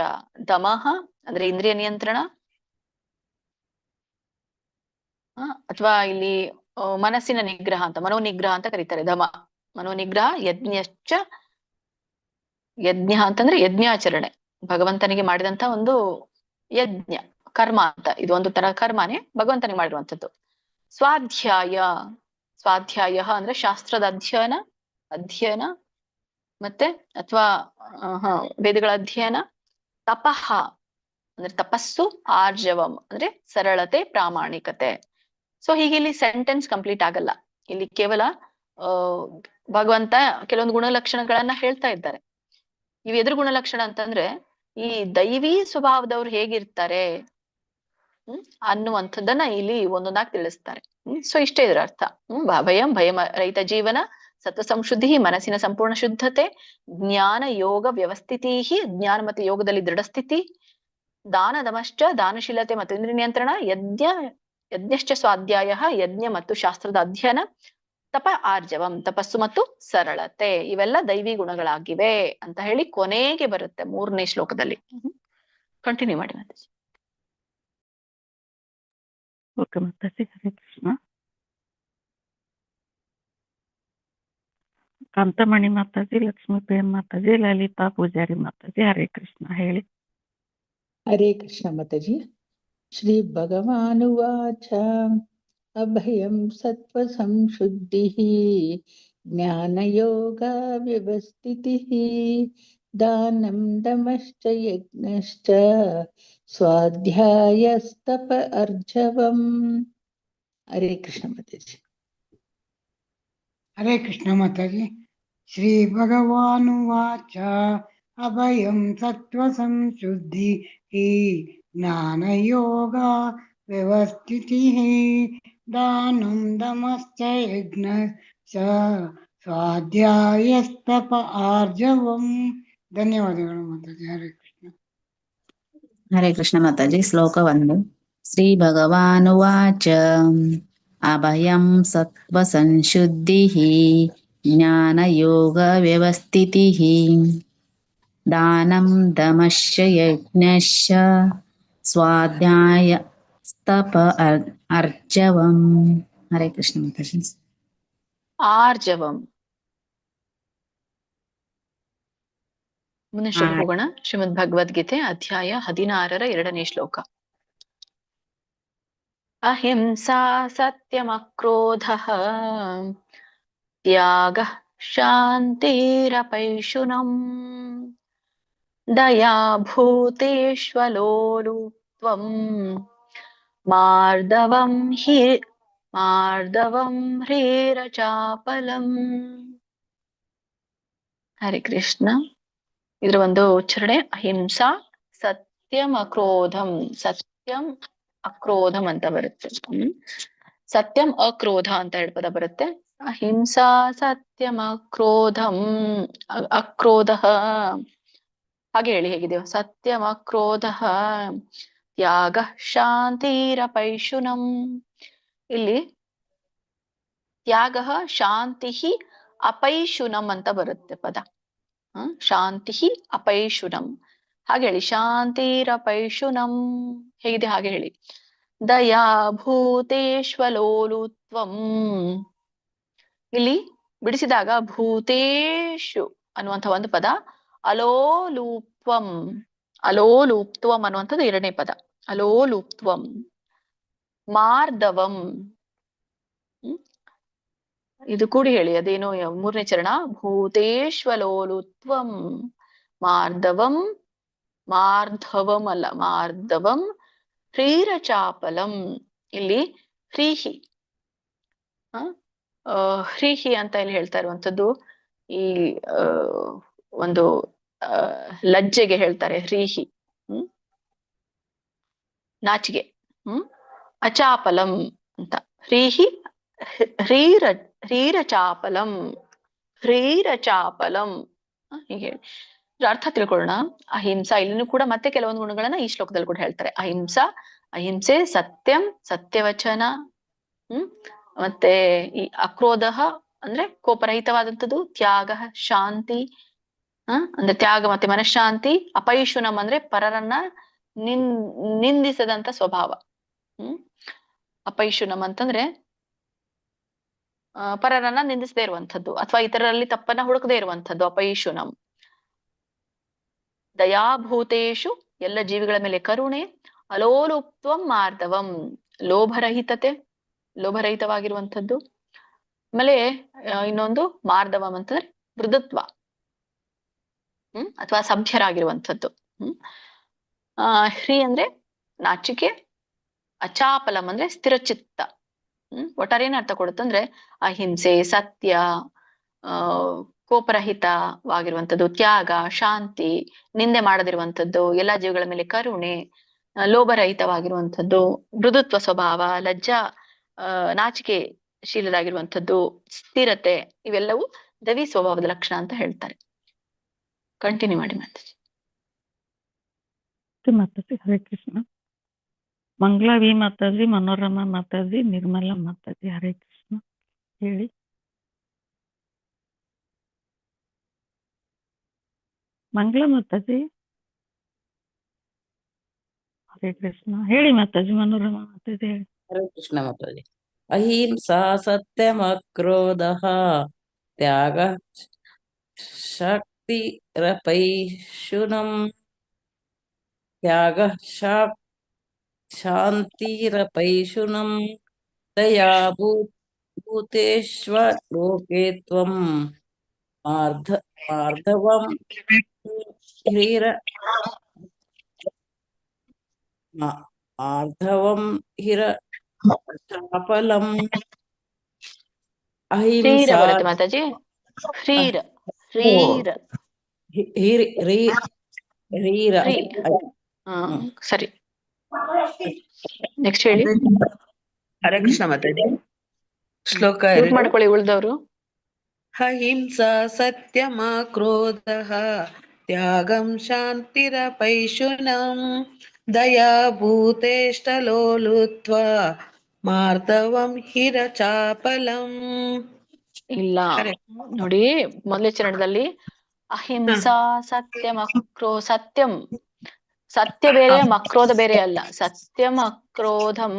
[SPEAKER 1] ದಮಃ ಅಂದ್ರೆ ಇಂದ್ರಿಯ ನಿಯಂತ್ರಣ ಅಥವಾ ಇಲ್ಲಿ ಮನಸ್ಸಿನ ನಿಗ್ರಹ ಅಂತ ಮನೋನಿಗ್ರಹ ಅಂತ ಕರೀತಾರೆ. ದಮ ಮನೋನಿಗ್ರಹ. ಯಜ್ಞಶ್ಚ ಯಜ್ಞ ಅಂತಂದ್ರೆ ಯಜ್ಞಾಚರಣೆ, ಭಗವಂತನಿಗೆ ಮಾಡಿದಂತ ಒಂದು ಯಜ್ಞ ಕರ್ಮ ಅಂತ. ಇದು ಒಂದು ತರ ಕರ್ಮನೇ ಭಗವಂತನಿಗೆ ಮಾಡಿರುವಂಥದ್ದು. ಸ್ವಾಧ್ಯಾಯ ಸ್ವಾಧ್ಯಾಯ ಅಂದ್ರೆ ಶಾಸ್ತ್ರದ ಅಧ್ಯಯನ ಮತ್ತೆ ಅಥವಾ ವೇದಗಳ ಅಧ್ಯಯನ. ತಪಃ ಅಂದ್ರೆ ತಪಸ್ಸು. ಆರ್ಜವಂ ಅಂದ್ರೆ ಸರಳತೆ, ಪ್ರಾಮಾಣಿಕತೆ. ಸೊ ಹೀಗೆ ಇಲ್ಲಿ ಸೆಂಟೆನ್ಸ್ ಕಂಪ್ಲೀಟ್ ಆಗಲ್ಲ. ಇಲ್ಲಿ ಕೇವಲ ಭಗವಂತ ಕೆಲವೊಂದು ಗುಣಲಕ್ಷಣಗಳನ್ನ ಹೇಳ್ತಾ ಇದ್ದಾರೆ. ಇವು ಎದುರು ಗುಣಲಕ್ಷಣ ಅಂತಂದ್ರೆ ಈ ದೈವಿ ಸ್ವಭಾವದವ್ರು ಹೇಗಿರ್ತಾರೆ ಅನ್ನುವಂಥದ್ದನ್ನ ಇಲ್ಲಿ ಒಂದೊಂದಾಗಿ ತಿಳಿಸ್ತಾರೆ. ಸೊ ಇಷ್ಟೇ ಇದರ ಅರ್ಥ. ಭಯಂ ಭಯ ರಹಿತ ಜೀವನ, ಸತ್ವ ಸಂಶುದ್ಧಿ ಮನಸ್ಸಿನ ಸಂಪೂರ್ಣ ಶುದ್ಧತೆ, ಜ್ಞಾನ ಯೋಗ ವ್ಯವಸ್ಥಿತಿ ಜ್ಞಾನ ಮತ್ತು ಯೋಗದಲ್ಲಿ ದೃಢಸ್ಥಿತಿ, ದಾನ ದಮಶ್ಚ ದಾನಶೀಲತೆ ಮತ್ತು ಇಂದ್ರಿಯ ನಿಯಂತ್ರಣ, ಯಜ್ಞಶ್ಚ ಸ್ವಾಧ್ಯಾಯ ಯಜ್ಞ ಮತ್ತು ಶಾಸ್ತ್ರದ ಅಧ್ಯಯನ, ತಪ ಆರ್ಜವಂ ತಪಸ್ಸು ಮತ್ತು ಸರಳತೆ. ಇವೆಲ್ಲ ದೈವಿ ಗುಣಗಳಾಗಿವೆ ಅಂತ ಹೇಳಿ ಕೊನೆಗೆ ಬರುತ್ತೆ 3ನೇ ಶ್ಲೋಕದಲ್ಲಿ. ಕಂಟಿನ್ಯೂ ಮಾಡಿ ಮಾತಾಜಿ.
[SPEAKER 2] ಓಕೆ ಮಾತಾಜಿ. ಹರೇ ಕೃಷ್ಣ. ಕಾಂತಮಣಿ ಮಾತಾಜಿ, ಲಕ್ಷ್ಮೀ ಪ್ರೇಮ್ ಮಾತಾಜಿ, ಲಲಿತಾ ಪೂಜಾರಿ ಮಾತಾಜಿ. ಹರೇ ಕೃಷ್ಣ ಹೇಳಿ.
[SPEAKER 10] ಹರೇ ಕೃಷ್ಣ ಮಾತಾಜಿ. ಶ್ರೀ ಭಗವಾನುವಾಚ ಅಭಯಂ ಸತ್ವ ಸಂಶುದ್ಧಿಃ ಜ್ಞಾನಯೋಗ ವ್ಯವಸ್ಥಿತಿಃ ದಾನಂ ದಮಶ್ಚ ಯಜ್ಞಶ್ಚ ಸ್ವಾಧ್ಯಾಯಸ್ತಪ ಅರ್ಜವಂ. ಹರೇ ಕೃಷ್ಣ ಮಾತಾಜಿ.
[SPEAKER 15] ಹರೇ ಕೃಷ್ಣ ಮಾತಾಜಿ. ಶ್ರೀ ಭಗವಾನುವಾಚ ಅಭಯಂ ಸತ್ವ ಸಂಶುದ್ಧಿ ಜ್ಞಾನಯೋಗ ವ್ಯವಸ್ಥಿತಿ ದಾನಂ ದಮಶ್ಚ ಯಜ್ಞಶ್ಚ ಸ್ವಾಧ್ಯಾಯಸ್ತಪ ಆರ್ಜವಂ. ಧನ್ಯವಾದಗಳು ಮಾತಾಜಿ. ಹರೇ ಕೃಷ್ಣ.
[SPEAKER 16] ಹರೇ ಕೃಷ್ಣ ಮಾತಾಜಿ. ಶ್ಲೋಕ 1. ಶ್ರೀ ಭಗವಾನುವಾಚ ಅಭಯಂ ಸತ್ವ ಸಂಶುದ್ಧಿಃ ಜ್ಞಾನಯೋಗ ವ್ಯವಸ್ಥಿತಿಃ ದಾನಂ ದಮಶ್ಚ ಯಜ್ಞಶ್ಚ ಸ್ವಾಧ್ಯಾಯ ಸ್ತಪ ಅರ್ಜವಂ. ಹರೇ ಕೃಷ್ಣ ಮಾತಾಜಿ.
[SPEAKER 1] ಆರ್ಜವಂ ಮುಂದಿನ ಶ್ಲೋಕ ಹೋಗೋಣ. ಶ್ರೀಮದ್ ಭಗವದ್ಗೀತೆ ಅಧ್ಯಾಯ 16ರ 2ನೇ ಶ್ಲೋಕ. ಅಹಿಂಸಾ ಸತ್ಯಮಕ್ರೋಧಃ ತ್ಯಾಗಃ ಶಾಂತಿರಪೈಶುನಂ ದಯಾ ಭೂತೇಷ್ವಲೋಲುತ್ವಂ ಮಾರ್ದವಂ ಹ್ರೀರಚಾಪಲಂ. ಹರೇ ಕೃಷ್ಣ. ಇದರ ಒಂದು ಉಚ್ಚಾರಣೆ ಅಹಿಂಸಾ ಸತ್ಯಂ ಅಕ್ರೋಧಂ. ಸತ್ಯಂ ಅಕ್ರೋಧಂ ಅಂತ ಬರುತ್ತೆ. ಸತ್ಯಂ ಅಕ್ರೋಧ ಅಂತ ಹೇಳಿ ಪದ ಬರುತ್ತೆ. ಅಹಿಂಸಾ ಸತ್ಯಂ ಅಕ್ರೋಧಂ. ಅಕ್ರೋಧ ಹಾಗೆ ಹೇಳಿ ಹೇಗಿದೆಯೋ. ಸತ್ಯಂ ಅಕ್ರೋಧ ತ್ಯಾಗ ಶಾಂತಿರಪೈಶುನಂ. ಇಲ್ಲಿ ತ್ಯಾಗ ಶಾಂತಿ ಅಪೈಶುನಂ ಅಂತ ಬರುತ್ತೆ ಪದ. ಶಾಂತಿ ಅಪೈಶುನಂ ಹಾಗೆ ಹೇಳಿ. ಶಾಂತಿರಪೈಶುನಂ ಹೇಗಿದೆ ಹಾಗೆ ಹೇಳಿ. ದಯಾ ಭೂತೇಶ್ವಲೋಲುತ್ವಂ. ಇಲ್ಲಿ ಬಿಡಿಸಿದಾಗ ಭೂತೇಶು ಅನ್ನುವಂಥ ಒಂದು ಪದ, ಅಲೋಲುಪ್ತ್ವಂ. ಅಲೋಲುಪ್ತ್ವಂ ಅನ್ನುವಂಥದ್ದು ಎರಡನೇ ಪದ. ಅಲೋಲುಪ್ತ್ವಂ. ಮಾರ್ದವಂ. ಇದು ಕೂಡಿ ಹೇಳಿ. ಅದೇನು ಮೂರನೇ ಚರಣ. ಭೂತೇಶ್ವಲೋಲುತ್ವಂ ಮಾರ್ದವಂ. ಮಾರ್ಧವಂ ಅಲ್ಲ, ಮಾರ್ದವಂ ಹ್ರೀರಚಾಪಲಂ. ಇಲ್ಲಿ ಹ್ರೀಹಿ ಹ್ರೀಹಿ ಅಂತ ಇಲ್ಲಿ ಹೇಳ್ತಾ ಇರುವಂತದ್ದು ಈ ಒಂದು ಲಜ್ಜೆಗೆ ಹೇಳ್ತಾರೆ ಹ್ರೀಹಿ. ನಾಚಿಗೆ. ಅಚಾಪಲಂ ಅಂತ. ಹ್ರೀಹಿ ಹ್ರೀರಚಾಪಲಂ. ಹ್ರೀರಚಾಪಲಂ ಹೀಗೆ ಹೇಳಿ. ಅರ್ಥ ತಿಳ್ಕೊಳ್ಳೋಣ. ಅಹಿಂಸಾ ಇಲ್ಲಿನೂ ಕೂಡ ಮತ್ತೆ ಕೆಲವೊಂದು ಗುಣಗಳನ್ನ ಈ ಶ್ಲೋಕದಲ್ಲಿ ಕೂಡ ಹೇಳ್ತಾರೆ. ಅಹಿಂಸಾ, ಅಹಿಂಸೆ, ಸತ್ಯಂ ಸತ್ಯವಚನ, ಮತ್ತೆ ಈ ಅಕ್ರೋಧ ಅಂದ್ರೆ ಕೋಪರಹಿತವಾದಂಥದ್ದು, ತ್ಯಾಗ ಶಾಂತಿ ಅಂದ್ರೆ ತ್ಯಾಗ ಮತ್ತೆ ಮನಃಶಾಂತಿ, ಅಪೈಶುನಂ ಅಂದ್ರೆ ಪರರನ್ನ ನಿಂದಿಸದಂತ ಸ್ವಭಾವ. ಅಪೈಶುನಂ ಅಂತಂದ್ರೆ ಪರರನ್ನ ನಿಂದಿಸದೇ ಇರುವಂಥದ್ದು ಅಥವಾ ಇತರರಲ್ಲಿ ತಪ್ಪನ್ನ ಹುಡುಕದೇ ಇರುವಂಥದ್ದು ಅಪೈಶುನಂ. ದಯಾಭೂತೇಶು ಎಲ್ಲ ಜೀವಿಗಳ ಮೇಲೆ ಕರುಣೆ. ಅಲೋಲುಪ್ತ್ವಂ ಮಾರ್ದವಂ ಲೋಭರಹಿತತೆ, ಲೋಭರಹಿತವಾಗಿರುವಂಥದ್ದು. ಆಮೇಲೆ ಇನ್ನೊಂದು ಮಾರ್ದವಂ ಅಂತಂದ್ರೆ ಮೃದುತ್ವ ಅಥವಾ ಸಭ್ಯರಾಗಿರುವಂಥದ್ದು. ಹ್ರೀ ಅಂದ್ರೆ ನಾಚಿಕೆ, ಅಚಾಪಲಂ ಅಂದ್ರೆ ಸ್ಥಿರಚಿತ್ತ. ಒಟ್ಟಾರೆ ಏನ್ ಅರ್ಥ ಕೊಡುತ್ತಂದ್ರೆ ಅಹಿಂಸೆ, ಸತ್ಯ, ಕೋಪರಹಿತವಾಗಿರುವಂಥದ್ದು, ತ್ಯಾಗ, ಶಾಂತಿ, ನಿಂದೆ ಮಾಡದಿರುವಂಥದ್ದು, ಎಲ್ಲಾ ಜೀವಿಗಳ ಮೇಲೆ ಕರುಣೆ, ಲೋಭರಹಿತವಾಗಿರುವಂಥದ್ದು, ಮೃದುತ್ವ ಸ್ವಭಾವ, ಲಜ್ಜಾ ನಾಚಿಕೆ ಶೀಲರಾಗಿರುವಂಥದ್ದು, ಸ್ಥಿರತೆ, ಇವೆಲ್ಲವೂ ದವಿ ಸ್ವಭಾವದ ಲಕ್ಷಣ ಅಂತ ಹೇಳ್ತಾರೆ. ಕಂಟಿನ್ಯೂ ಮಾಡಿ ಮಾತಾಜಿ.
[SPEAKER 2] ಮಾತಾಜಿ ಹರೇ ಕೃಷ್ಣ. ಮಂಗಳವಿ ಮಾತಾಜಿ, ಮನೋರಮಾ ಮಾತಾಜಿ, ನಿರ್ಮಲಾ ಮಾತಾಜಿ ಹರೇ ಕೃಷ್ಣ ಹೇಳಿ. ಮಂಗಳ ಮಾತಾಜಿ ಹರೇ ಕೃಷ್ಣ ಹೇಳಿ ಮಾತಾಜಿ. ಮನೋರಮಾ ಮಾತಾಜಿ ಹೇಳಿ.
[SPEAKER 9] ಹರೇ ಕೃಷ್ಣ ಮಾತಾಜಿ. ಅಹಿಂಸಾ ಸತ್ಯಮಕ್ರೋಧಃ ತ್ಯಾಗ ಶಕ್ತಿರಪೈಶುನಂ ತ್ಯಾಗ ಶಾಂತಿರಪೈಶುನಂ ದಯಾ ಭೂತೇಶ್ವಲೋಕೆ ತ್ವಂ ಮಾರ್ಧವಂ ಹ್ರೀರಚಾಪಲಂ. ಅಹಿಂಸಾ
[SPEAKER 1] ಬರುತ್ತೆ ಮಾತಾಜಿ. ಹ್ರೀರ ಹ್ರೀರ
[SPEAKER 9] ಹ್ರೀರ
[SPEAKER 1] ಸರಿ. ನೆಕ್ಸ್ಟ್ ಹೇಳಿ.
[SPEAKER 7] ಹರೇ ಕೃಷ್ಣ ಮಾತಾಜಿ. ಶ್ಲೋಕ
[SPEAKER 1] ಮಾಡ್ಕೊಳ್ಳಿ ಉಳಿದವರು.
[SPEAKER 7] ಅಹಿಂಸಾ ಸತ್ಯಮ ಕ್ರೋಧಃ ತ್ಯಾಗಂ ಶಾಂತಿರಪೈಶುನಂ ದಯಾ ಭೂತೇಷ್ಟಲೋಲುತ್ವ ಮಾರ್ದವಂ ಹಿರಚಾಪಲಂ.
[SPEAKER 1] ಇಲ್ಲ ನೋಡಿ, ಮೊದಲೇ ಚರಣದಲ್ಲಿ ಅಹಿಂಸಾ ಸತ್ಯಂ ಸತ್ಯಂ, ಸತ್ಯ ಬೇರೆ ಮಕ್ರೋಧ ಬೇರೆ ಅಲ್ಲ. ಸತ್ಯಂ ಅಕ್ರೋಧಂ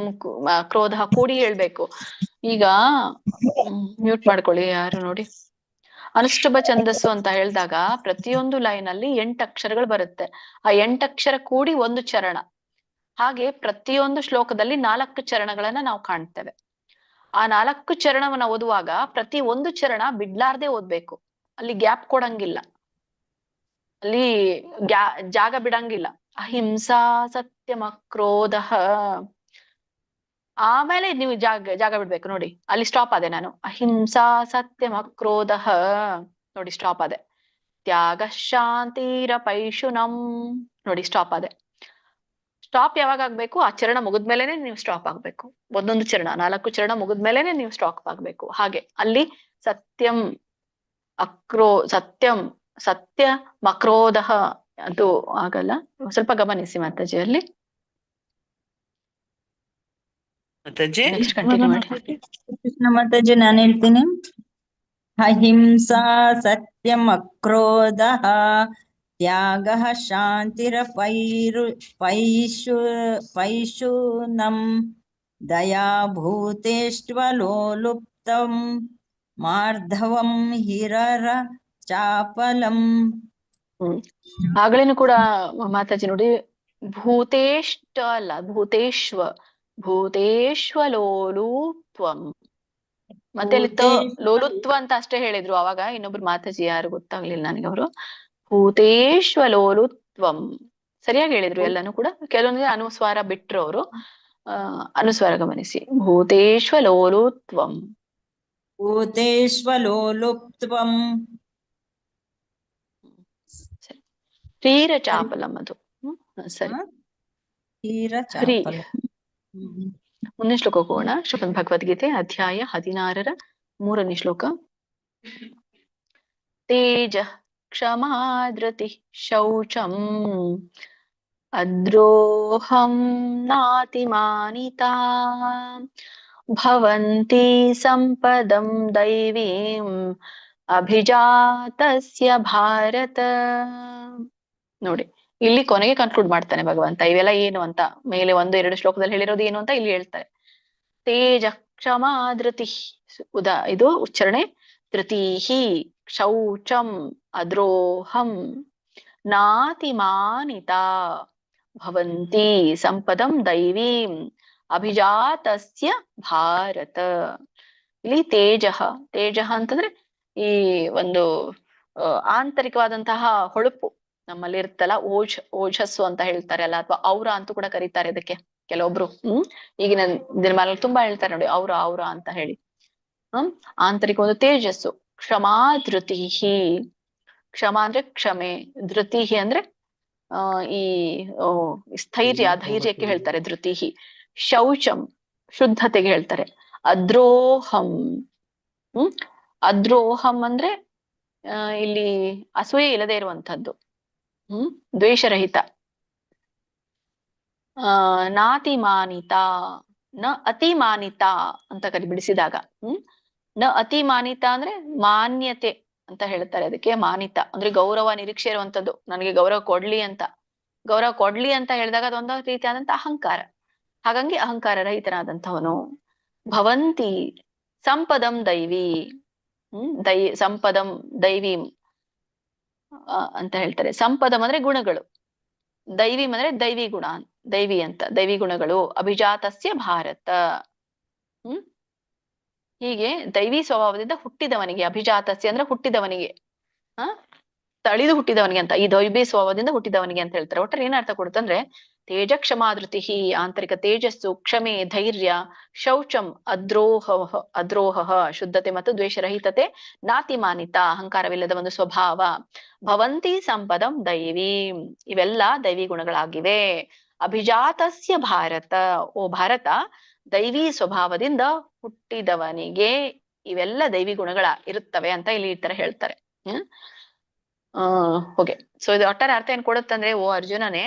[SPEAKER 1] ಕ್ರೋಧ ಕೂಡಿ ಹೇಳ್ಬೇಕು. ಈಗ ಮ್ಯೂಟ್ ಮಾಡ್ಕೊಳ್ಳಿ ಯಾರು ನೋಡಿ. ಅನುಷ್ಠುಭ ಛಂದಸ್ಸು ಅಂತ ಹೇಳಿದಾಗ ಪ್ರತಿಯೊಂದು ಲೈನ್ ಅಲ್ಲಿ 8 ಅಕ್ಷರಗಳು ಬರುತ್ತೆ. ಆ 8 ಅಕ್ಷರ ಕೂಡಿ ಒಂದು ಚರಣ. ಹಾಗೆ ಪ್ರತಿಯೊಂದು ಶ್ಲೋಕದಲ್ಲಿ 4 ಚರಣಗಳನ್ನ ನಾವು ಕಾಣ್ತೇವೆ. ಆ 4 ಚರಣವನ್ನ ಓದುವಾಗ ಪ್ರತಿ ಒಂದು ಚರಣ ಬಿಡ್ಲಾರ್ದೆ ಓದ್ಬೇಕು. ಅಲ್ಲಿ ಗ್ಯಾಪ್ ಕೊಡಂಗಿಲ್ಲ, ಅಲ್ಲಿ ಜಾಗ ಬಿಡಂಗಿಲ್ಲ. ಅಹಿಂಸಾ ಸತ್ಯಮ ಕ್ರೋಧ, ಆಮೇಲೆ ನೀವು ಜಾಗ ಬಿಡ್ಬೇಕು. ನೋಡಿ ಅಲ್ಲಿ ಸ್ಟಾಪ್ ಆದೆ ನಾನು. ಅಹಿಂಸಾ ಸತ್ಯಮ ಕ್ರೋಧ, ನೋಡಿ ಸ್ಟಾಪ್ ಆದೆ. ತ್ಯಾಗ ಶಾಂತಿರ ಪೈಶುನಂ, ನೋಡಿ ಸ್ಟಾಪ್ ಆದೆ. ಸ್ಟಾಪ್ ಯಾವಾಗ ಆಗ್ಬೇಕು? ಆ ಚರಣ ಮುಗಿದ್ಮೇಲೆನೆ ನೀವು ಸ್ಟಾಪ್ ಆಗ್ಬೇಕು. ಒಂದೊಂದು ಚರಣ 4 ಚರಣ ಮುಗಿದ್ಮೇಲೆನೆ ನೀವು ಸ್ಟಾಪ್ ಆಗ್ಬೇಕು. ಹಾಗೆ ಅಲ್ಲಿ ಸತ್ಯಂ ಸತ್ಯ ಮಕ್ರೋಧ ಅದು ಆಗಲ್ಲ. ಸ್ವಲ್ಪ ಗಮನಿಸಿ ಮಾತಾಜಿ ಅಲ್ಲಿ. ನೆಕ್ಸ್ಟ್ ಕಂಟಿನ್ಯೂ ಮಾಡಿ.
[SPEAKER 11] ಕೃಷ್ಣ ಮಾತಾಜಿ ನಾನು ಹೇಳ್ತೀನಿ. ಅಹಿಂಸಾ ಸತ್ಯಂ ಅಕ್ರೋಧ ತ್ಯಾಗ ಶಾಂತಿರ ಪೈಶೂನಂ ದಯಾ ಭೂತೇಷ್ವಲೋಲುಪ್ತಂ ಮಾರ್ಧವಂ ಹಿರರ ಚಾಪಲಂ.
[SPEAKER 1] ಆಗ್ಲೇನು ಕೂಡ ಮಾತಾಜಿ ನೋಡಿ, ಭೂತೇಷ್ಟ ಅಲ್ಲ, ಭೂತೇಶ್ವಲೋಲುತ್ವಂ. ಮತ್ತೆ ಅಲ್ಲಿ ಲೋಲುತ್ವ ಅಂತ ಅಷ್ಟೇ ಹೇಳಿದ್ರು. ಅವಾಗ ಇನ್ನೊಬ್ರು ಮಾತಾಜಿ ಯಾರು ಗೊತ್ತಾಗ್ಲಿಲ್ಲ ನನಗೆ ಅವರು. ಭೂತೇಶ್ವಲೋಲುತ್ವಂ ಸರಿಯಾಗಿ ಹೇಳಿದ್ರು ಎಲ್ಲಾನು ಕೂಡ. ಕೆಲವೊಂದು ಅನುಸ್ವಾರ ಬಿಟ್ರು ಅವರು. ಅನುಸ್ವಾರ ಗಮನಿಸಿ. ಭೂತೇಶ್ವಲೋಲುತ್ವಂ
[SPEAKER 11] ಭೂತೇಶ್ವಲೋಲುಪ್ತ್ವಂ.
[SPEAKER 1] ಶ್ರೀರ ಚಾಪಲಂ ಅದು ಸರಿ. ಮುಂದಿನ ಶ್ಲೋಕ ಹೋಗೋಣ. ಶ್ರೀಮದ್ ಭಗವದ್ಗೀತೆ ಅಧ್ಯಾಯ 16ರ 3ನೇ ಶ್ಲೋಕ. ತೇಜ ಕ್ಷಮಾ ಧೃತಿ ಶೌಚಂ ಅದ್ರೋಹಂ ನಾತಿಮಾನಿತಾ ಭವಂತಿ ಸಂಪದಂ ದೈವೀಂ ಅಭಿಜಾತಸ್ಯ ಭಾರತ. ನೋಡಿ ಇಲ್ಲಿ ಕೊನೆಗೆ ಕನ್ಕ್ಲೂಡ್ ಮಾಡ್ತಾನೆ ಭಗವಂತ. ಇವೆಲ್ಲ ಏನು ಅಂತ ಮೇಲೆ 1-2 ಶ್ಲೋಕದಲ್ಲಿ ಹೇಳಿರೋದು ಏನು ಅಂತ ಇಲ್ಲಿ ಹೇಳ್ತಾರೆ. ತೇಜ ಕ್ಷಮಾ ಧೃತಿ, ಇದು ಉಚ್ಚಾರಣೆ. ಧೃತಿಹಿ ಶೌಚಂ ಅದ್ರೋಹಂ ನಾತಿಮಾನಿತಾ ಭವಂತಿ ಸಂಪದಂ ದೈವೀಂ ಅಭಿಜಾತಸ್ಯ ಭಾರತ. ಇಲ್ಲಿ ತೇಜ ಅಂತಂದ್ರೆ ಈ ಒಂದು ಆಂತರಿಕವಾದಂತಹ ಹೊಳಪು ನಮ್ಮಲ್ಲಿ ಇರುತ್ತಲ್ಲ, ಓಜಸ್ಸು ಅಂತ ಹೇಳ್ತಾರೆ ಅಲ್ಲ, ಅಥವಾ ಔರ ಅಂತೂ ಕೂಡ ಕರೀತಾರೆ ಇದಕ್ಕೆ ಕೆಲವೊಬ್ರು. ಈಗಿನ ದಿನಮಾನದಲ್ಲಿ ತುಂಬಾ ಹೇಳ್ತಾರೆ ನೋಡಿ ಔರ ಅಂತ ಹೇಳಿ. ಆಂತರಿಕ ಒಂದು ತೇಜಸ್ಸು. ಕ್ಷಮಾ ಧೃತಿಹಿ, ಕ್ಷಮಾ ಅಂದ್ರೆ ಕ್ಷಮೆ, ಧೃತಿಹಿ ಅಂದ್ರೆ ಈ ಧೈರ್ಯಕ್ಕೆ ಹೇಳ್ತಾರೆ ಧೃತಿಹಿ. ಶೌಚಂ ಶುದ್ಧತೆಗೆ ಹೇಳ್ತಾರೆ. ಅದ್ರೋಹಂ ಅದ್ರೋಹಂ ಅಂದ್ರೆ ಇಲ್ಲಿ ಅಸೂಯೆ ಇಲ್ಲದೆ ಇರುವಂತಹದ್ದು, ದ್ವೇಷರಹಿತ. ನಾತಿಮಾನಿತ, ನ ಅತಿಮಾನಿತ ಅಂತ ಬಿಡಿಸಿದಾಗ ನ ಅತಿಮಾನಿತ ಅಂದ್ರೆ ಮಾನ್ಯತೆ ಅಂತ ಹೇಳ್ತಾರೆ ಅದಕ್ಕೆ. ಮಾನಿತ ಅಂದ್ರೆ ಗೌರವ, ನಿರೀಕ್ಷೆ ಇರುವಂತದ್ದು. ನನಗೆ ಗೌರವ ಕೊಡ್ಲಿ ಅಂತ ಹೇಳಿದಾಗ ಅದೊಂದು ರೀತಿಯಾದಂತ ಅಹಂಕಾರ. ಹಾಗಾಗಿ ಅಹಂಕಾರ ರಹಿತನಾದಂಥವನು. ಭವಂತಿ ಸಂಪದಂ ದೈವಿ, ಸಂಪದಂ ದೈವೀಂ ಅಂತ ಹೇಳ್ತಾರೆ. ಸಂಪದಂ ಅಂದ್ರೆ ಗುಣಗಳು, ದೈವೀಂ ಅಂದ್ರೆ ದೈವಿ ಗುಣ, ದೈವಿ ಅಂತ ದೈವಿ ಗುಣಗಳು. ಅಭಿಜಾತಸ್ಯ ಭಾರತ, ಹೀಗೆ ದೈವಿ ಸ್ವಭಾವದಿಂದ ಹುಟ್ಟಿದವನಿಗೆ. ಅಭಿಜಾತಸ್ಯ ಅಂದ್ರೆ ಹುಟ್ಟಿದವನಿಗೆ, ತಳಿದು ಹುಟ್ಟಿದವನಿಗೆ ಅಂತ. ಈ ದೈವಿ ಸ್ವಭಾವದಿಂದ ಹುಟ್ಟಿದವನಿಗೆ ಅಂತ ಹೇಳ್ತಾರೆ. ಒಟ್ಟರೆ ಏನ್ ಅರ್ಥ ಕೊಡುತ್ತಂದ್ರೆ ತೇಜ ಕ್ಷಮಾಧೃತಿ, ಆಂತರಿಕ ತೇಜಸ್ಸು, ಕ್ಷಮೆ, ಧೈರ್ಯ, ಶೌಚಂ ಅದ್ರೋಹ ಶುದ್ಧತೆ ಮತ್ತು ದ್ವೇಷರಹಿತತೆ, ನಾತಿಮಾನಿತ ಅಹಂಕಾರವಿಲ್ಲದ ಒಂದು ಸ್ವಭಾವ, ಭವಂತಿ ಸಂಪದಂ ದೈವಿ ಇವೆಲ್ಲ ದೈವಿ ಗುಣಗಳಾಗಿವೆ. ಅಭಿಜಾತಸ್ಯ ಭಾರತ, ಓ ಭಾರತ ದೈವಿ ಸ್ವಭಾವದಿಂದ ಹುಟ್ಟಿದವನಿಗೆ ಇವೆಲ್ಲ ದೈವಿ ಗುಣಗಳ ಇರುತ್ತವೆ ಅಂತ ಇಲ್ಲಿ ಈ ತರ ಹೇಳ್ತಾರೆ. ಹೋಗೆ. ಸೊ ಇದು ಒಟ್ಟಾರೆ ಅರ್ಥ ಏನ್ ಕೊಡುತ್ತಂದ್ರೆ, ಓ ಅರ್ಜುನನೇ,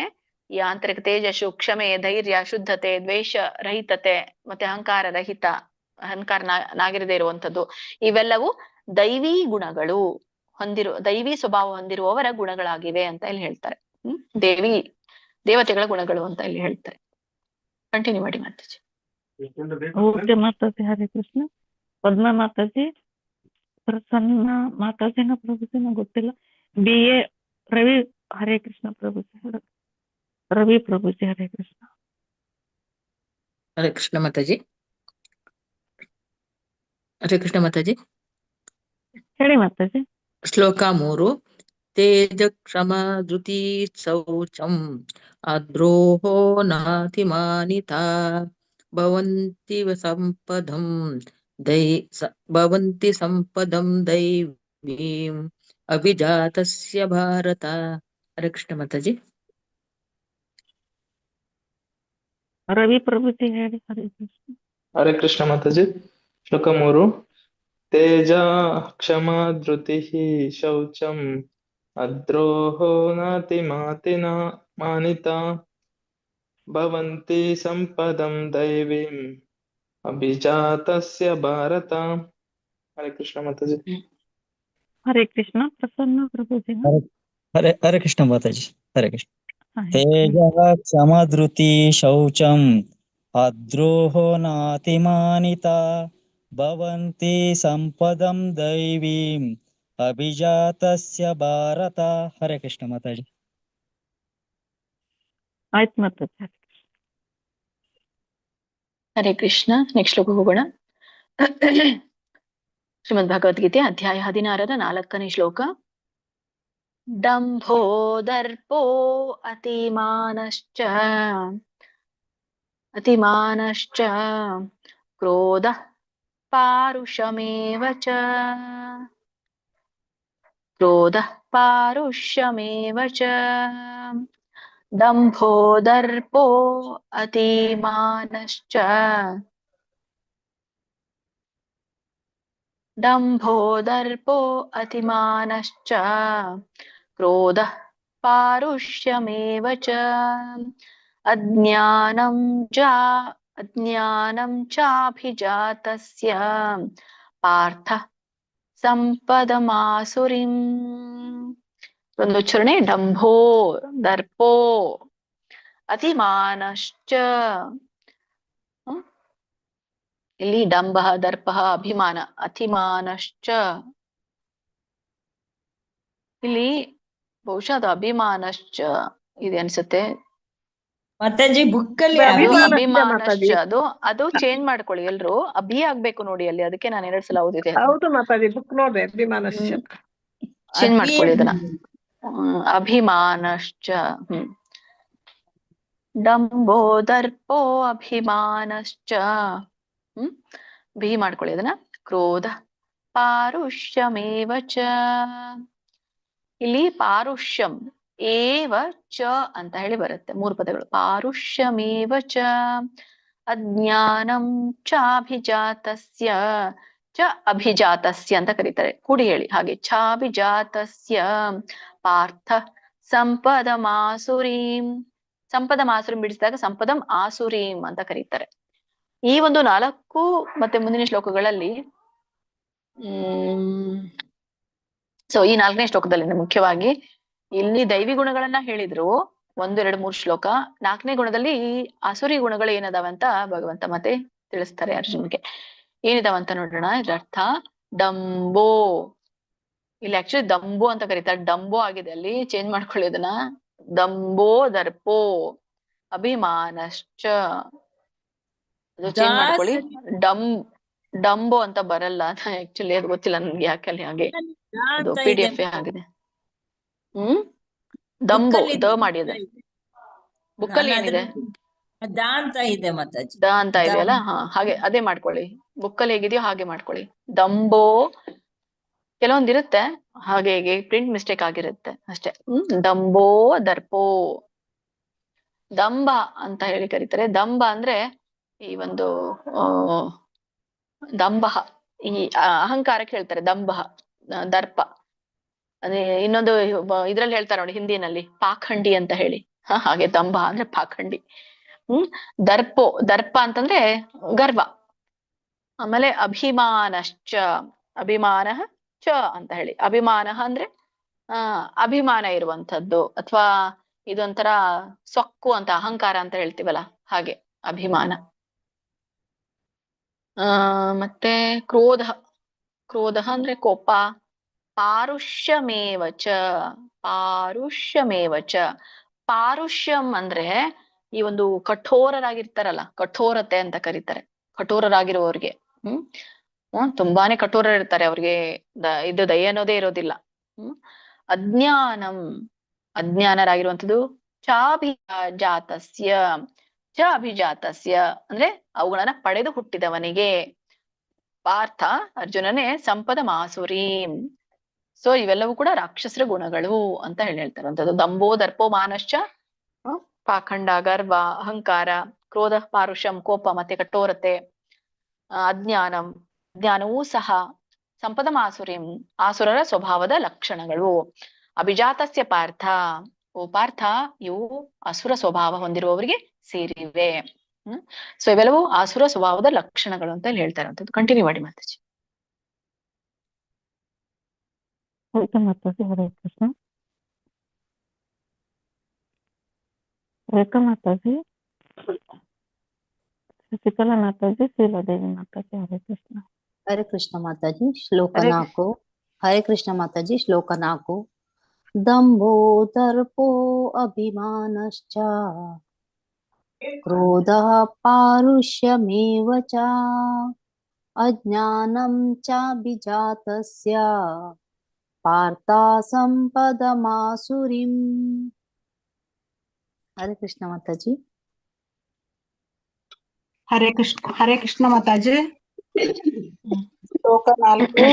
[SPEAKER 1] ಈ ಆಂತರಿಕ ತೇಜಸ್ಸು, ಕ್ಷಮೆ, ಧೈರ್ಯ, ಶುದ್ಧತೆ, ದ್ವೇಷ ರಹಿತತೆ ಮತ್ತೆ ಅಹಂಕಾರನಾಗಿರದೇ ಇರುವಂತದ್ದು, ಇವೆಲ್ಲವೂ ದೈವಿ ಗುಣಗಳು ದೈವಿ ಸ್ವಭಾವ ಹೊಂದಿರುವವರ ಗುಣಗಳಾಗಿವೆ ಅಂತ ಇಲ್ಲಿ ಹೇಳ್ತಾರೆ. ದೇವತೆಗಳ ಗುಣಗಳು ಅಂತ ಇಲ್ಲಿ ಹೇಳ್ತಾರೆ. ಕಂಟಿನ್ಯೂ ಮಾಡಿ ಮಾತಾಜಿ.
[SPEAKER 2] ಓಕೆ ಮಾತಾಜಿ. ಹರೇ ಕೃಷ್ಣ. ಪದ್ಮ ಮಾತಾಜಿ. ಪ್ರಸನ್ನ ಮಾತಾಜಿನ ಪ್ರಭುಜಿನ ಗೊತ್ತಿಲ್ಲ. BA ರವಿ. ಹರೇ ಕೃಷ್ಣ ಪ್ರಭುಜಿ. ರವಿ ಪ್ರಭುಜಿ. ಹರೇ ಕೃಷ್ಣ.
[SPEAKER 17] ಹರೇ ಕೃಷ್ಣ ಮಾತಾಜಿ. ಹರೇ ಕೃಷ್ಣ ಮಾತಾಜಿ.
[SPEAKER 2] ಹೇಳಿ ಮಾತಾಜಿ.
[SPEAKER 17] ಶ್ಲೋಕ 3. ತೇಜ ಕ್ಷಮ ಧೃತಿ ಶೌಚಂ ಅದ್ರೋಹೋ ನಾತಿಮಾನಿತಾ ಭವಂತಿ ಸಂಪದಂ ದೈವೀಂ ಅಭಿಜಾತಸ್ಯ ಭಾರತ. ಹರೇ ಕೃಷ್ಣ ಮಾತಾಜಿ.
[SPEAKER 2] ರವಿ ಪ್ರಭುಜಿ ಹೇಳಿ. ಹರೇ ಕೃಷ್ಣ.
[SPEAKER 18] ಹರೇ ಕೃಷ್ಣ ಮಾತಾಜಿ. ಶ್ಲೋಕ 3. ತೇಜ ಕ್ಷಮ ಧೃತಿ ಶೌಚಂ ಅದ್ರೋಹೋ ನಾತಿ ಮಾನಿತಾ ಭವಂತಿ ಸಂಪದಂ ದೈವೀಂ ಅಭಿಜಾತಸ್ಯ ಭಾರತ. ಹರೇ ಕೃಷ್ಣ ಮಾತಾಜಿ.
[SPEAKER 2] ಹರೇ ಕೃಷ್ಣ. ಪ್ರಸನ್ನ ಪ್ರಭುಜಿ.
[SPEAKER 19] ಹರೇ ಕೃಷ್ಣ ಮಾತಾಜಿ. ಹರೇ ಕೃಷ್ಣ. ತೇಜ ಕ್ಷಮಧೃತಿ ಶೌಚಂ ಅದ್ರೋಹೋ ನಾತಿಮಾನಿತಾ ಭವಂತಿ ಸಂಪದಂ ದೈವೀಂ ಅಭಿಜಾತಸ್ಯ ಭಾರತ. ಹರೇ ಕೃಷ್ಣ ಮಾತಾಜಿ.
[SPEAKER 2] ಆಯ್ತು ಮಾತಾಜಿ.
[SPEAKER 1] ಹರೇ ಕೃಷ್ಣ. ನೆಕ್ಸ್ಟ್ ಶ್ಲೋಕ ಹೋಗೋಣ. ಶ್ರೀಮದ್ ಭಗವದ್ಗೀತೆ ಅಧ್ಯಾಯ 16ರ 4ನೇ ಶ್ಲೋಕ. ದಂಭೋ ದರ್ಪೋ ಅತಿಮಾನಶ್ಚ ಕ್ರೋಧ ಪಾರುಷಮೇವ ಚ. ದಂಭೋ ದರ್ಪೋ ಅತಿಮಾನಶ್ಚ ಕ್ರೋಧ ಪಾರುಷ್ಯಮೇವ ಚ ಅಜ್ಞಾನಂ ಚಾಭಿಜಾತಸ್ಯ ಪಾರ್ಥ ಸಂಪದಮಾಸುರಿಂ. ಒಂದು ಉಚ್ಚಾರಣೆ. ಡಂಭೋ ದರ್ಪೋ ಅತಿಮಾನಶ್ಚ. ಇಲ್ಲಿ ಡಂಭ ದರ್ಪ ಅಭಿಮಾನ. ಅತಿಮಾನಶ್ಚ ಇಲ್ಲಿ ಬಹುಶಃ ಅದು ಅಭಿಮಾನಶ್ಚ ಇದೆ ಅನ್ಸುತ್ತೆ
[SPEAKER 11] ಮಾತಾಜಿ. ಬುಕ್ಕಲ್ಲಿ
[SPEAKER 1] ಅಭಿಮಾನಶ್ಚ ಅದು ಚೇಂಜ್ ಮಾಡ್ಕೊಳ್ಳಿ ಎಲ್ರು. ಅಭಿ ಆಗ್ಬೇಕು ನೋಡಿ ಅಲ್ಲಿ. ಅದಕ್ಕೆ ನಾನು 2 ಸಲ ಓದಿದೆ.
[SPEAKER 4] ಹೌದು ಮಾತಾಜಿ. ಬುಕ್ ನೋಡ್ರಿ. ಅಭಿಮಾನಶ್ಚ
[SPEAKER 1] ಚೇಂಜ್ ಮಾಡ್ಕೊಳ್ಳಿ ಅದನ್ನ. ಅಭಿಮಾನಶ್ಚ. ಡಂಭೋ ದರ್ಪೋ ಅಭಿಮಾನಶ್ಚ. ಬಿಹಿ ಮಾಡ್ಕೊಳ್ಳಿ ಅದನ್ನ. ಕ್ರೋಧ ಪಾರುಷ್ಯಮೇವ ಚ. ಇಲ್ಲಿ ಪಾರುಷ್ಯಂ ಏವ ಚ ಅಂತ ಹೇಳಿ ಬರುತ್ತೆ. 3 ಪದಗಳು. ಪಾರುಷ್ಯಮೇವ ಚ ಅಜ್ಞಾನಂ ಚಾಭಿಜಾತಸ್ಯ ಅಭಿಜಾತಸ್ಯ ಅಂತ ಕರೀತಾರೆ. ಕೂಡಿ ಹೇಳಿ ಹಾಗೆ. ಚಾಭಿಜಾತಸ್ಯ ಪಾರ್ಥ ಸಂಪದಮಾಸುರೀಂ. ಸಂಪದಮಾಸುರೀಂ ಬಿಡಿಸಿದಾಗ ಸಂಪದಂ ಆಸುರೀಂ ಅಂತ ಕರೀತಾರೆ. ಈ ಒಂದು 4 ಮತ್ತೆ ಮುಂದಿನ ಶ್ಲೋಕಗಳಲ್ಲಿ ಸೊ ಈ 4ನೇ ಶ್ಲೋಕದಲ್ಲಿ ಮುಖ್ಯವಾಗಿ ಇಲ್ಲಿ ದೈವಿ ಗುಣಗಳನ್ನ ಹೇಳಿದ್ರು. 1, 2, 3 ಶ್ಲೋಕ. 4ನೇ ಗುಣದಲ್ಲಿ ಈ ಆಸುರಿ ಗುಣಗಳು ಏನದಾವಂತ ಭಗವಂತ ಮತ್ತೆ ತಿಳಿಸ್ತಾರೆ ಅರ್ಜುನ್ಗೆ. ಏನಿದಾವಂತ ನೋಡೋಣ. ಇದ್ರ ಅರ್ಥ ಡಂಬೋ. ಇಲ್ಲಿ ಆಕ್ಚುಲಿ ದಂಬೋ ಅಂತ ಕರೀತಾರೆ. ಡಂಬೋ ಆಗಿದೆ. ಅಲ್ಲಿ ಚೇಂಜ್ ಮಾಡ್ಕೊಳ್ಳಿ ಅದನ್ನ. ದಂಬೋ ದರ್ಪೋ ಅಭಿಮಾನಶ್ಚ. ಅದು ಚೇಂಜ್ ಮಾಡ್ಕೊಳ್ಳಿ. ಡಂಬೋ ಅಂತ ಬರಲ್ಲ. ಆಕ್ಚುಲಿ ಅದು ಗೊತ್ತಿಲ್ಲ ನನ್ಗೆ ಯಾಕಲ್ಲಿ ಹಾಗೆ. ಅದು PDF ಆಗಿದೆ. ದಂಬೋ ದ ಮಾಡಿದೆ. ಬುಕ್ಕಲ್ಲಿ ಏನಿದೆ?
[SPEAKER 11] ದ ಅಂತ ಇದೆ ಮಾತಾಜಿ.
[SPEAKER 1] ದ ಅಂತ ಇದೆಯಲ್ಲ. ಹಾಗೆ ಅದೇ ಮಾಡ್ಕೊಳ್ಳಿ. ಬುಕ್ಕಲ್ಲಿ ಹೇಗಿದೆಯೋ ಹಾಗೆ ಮಾಡ್ಕೊಳ್ಳಿ. ದಂಬೋ ಕೆಲವೊಂದಿರುತ್ತೆ ಹಾಗೆ ಪ್ರಿಂಟ್ ಮಿಸ್ಟೇಕ್ ಆಗಿರುತ್ತೆ ಅಷ್ಟೇ. ದಂಬೋ ದರ್ಪೋ. ದಂಬ ಅಂತ ಹೇಳಿ ಕರೀತಾರೆ. ದಂಬ ಅಂದ್ರೆ ಈ ಒಂದು ದಂಬ, ಈ ಅಹಂಕಾರಕ್ಕೆ ಹೇಳ್ತಾರೆ ದಂಬ. ದರ್ಪ ಅದೇ ಇನ್ನೊಂದು ಇದ್ರಲ್ಲಿ ಹೇಳ್ತಾರೆ ನೋಡಿ ಹಿಂದಿನಲ್ಲಿ, ಪಾಖಂಡಿ ಅಂತ ಹೇಳಿ. ಹಾಗೆ ದಂಬ ಅಂದ್ರೆ ಪಾಖಂಡಿ. ದರ್ಪೋ, ದರ್ಪ ಅಂತಂದ್ರೆ ಗರ್ವ. ಆಮೇಲೆ ಅಭಿಮಾನಶ್ಚ, ಅಭಿಮಾನ ಚ ಅಂತ ಹೇಳಿ. ಅಭಿಮಾನ ಅಂದ್ರೆ ಅಭಿಮಾನ ಇರುವಂತದ್ದು, ಅಥವಾ ಇದೊಂಥರ ಸೊಕ್ಕು ಅಂತ ಅಹಂಕಾರ ಅಂತ ಹೇಳ್ತೀವಲ್ಲ ಹಾಗೆ ಅಭಿಮಾನ. ಮತ್ತೆ ಕ್ರೋಧ, ಕ್ರೋಧ ಅಂದ್ರೆ ಕೋಪ. ಪಾರುಷ್ಯಮೇವಚ, ಪಾರುಷ್ಯಮೇವಚ. ಪಾರುಷ್ಯಂ ಅಂದ್ರೆ ಈ ಒಂದು ಕಠೋರರಾಗಿರ್ತಾರಲ್ಲ, ಕಠೋರತೆ ಅಂತ ಕರೀತಾರೆ, ಕಠೋರರಾಗಿರುವವ್ರಿಗೆ. ತುಂಬಾನೇ ಕಠೋರರಿರ್ತಾರೆ, ಅವ್ರಿಗೆ ಇದು ದಯೆ ಅನ್ನೋದೇ ಇರೋದಿಲ್ಲ. ಅಜ್ಞಾನಂ, ಅಜ್ಞಾನರಾಗಿರುವಂಥದ್ದು. ಚಾಭಿಜಾತಸ್ಯ, ಚ ಅಭಿಜಾತಸ್ಯ ಅಂದ್ರೆ ಅವುಗಳನ್ನ ಪಡೆದು ಹುಟ್ಟಿದವನಿಗೆ. ಪಾರ್ಥ, ಅರ್ಜುನನೇ ಸಂಪದ ಮಾಸುರೀಂ. ಸೊ ಇವೆಲ್ಲವೂ ಕೂಡ ರಾಕ್ಷಸರ ಗುಣಗಳು ಅಂತ ಹೇಳ್ತಾರಂಥದ್ದು. ದಂಭೋ ದರ್ಪೋ ಮಾನಶ್ಚ, ಪಾಖಂಡ, ಗರ್ವ, ಅಹಂಕಾರ, ಕ್ರೋಧ, ಪಾರುಷ್ಯಂ ಕೋಪ ಮತ್ತೆ ಕಠೋರತೆ, ಅಜ್ಞಾನಂ ಜ್ಞಾನವೂ ಸಹ, ಸಂಪದ ಮಾಸುರಿಂ ಆಸುರರ ಸ್ವಭಾವದ ಲಕ್ಷಣಗಳು. ಅಭಿಜಾತಸ್ಯ ಪಾರ್ಥ, ಓ ಪಾರ್ಥ ಇವು ಅಸುರ ಸ್ವಭಾವ ಹೊಂದಿರುವವರಿಗೆ ಸೇರಿವೆ. ಸೊ ಇವೆಲ್ಲವೂ ಆಸುರ ಸ್ವಭಾವದ ಲಕ್ಷಣಗಳು ಅಂತ ಹೇಳ್ತಾರಂಥದ್ದು. ಕಂಟಿನ್ಯೂ ಮಾಡಿ ಮಾತಾಜಿ.
[SPEAKER 2] ಮಾತಾಜಿ ಹರೇ ಕೃಷ್ಣ. ರೇಖಾ ಮಾತಾಜಿ, ಶಶಿಕಲಾ ಮಾತಾಜಿ, ಶೀಲಾದೇವಿ ಮಾತಾಜಿ ಹರೇ ಕೃಷ್ಣ.
[SPEAKER 3] ಹರೇ ಕೃಷ್ಣ ಮಾತಾಜಿ. ಶ್ಲೋಕ 4. ಹರೇ ಕೃಷ್ಣ ಮಾತಾಜಿ. ಶ್ಲೋಕ 4. ದಂಭೋ ದರ್ಪೋ ಅಭಿಮಾನಶ್ಚ ಕ್ರೋಧ ಪಾರುಷ್ಯಮೇವ ಚ ಅಜ್ಞಾನಂ ಚಾಭಿಜಾತಸ್ಯ ಪಾರ್ಥ ಸಂಪದಮಾಸುರಿಂ. ಹರೇ ಕೃಷ್ಣ ಮಾತಾಜಿ.
[SPEAKER 8] ಹರೇ ಕೃಷ್ಣ ಮಾತಾಜಿ. ಶ್ಲೋಕ 4.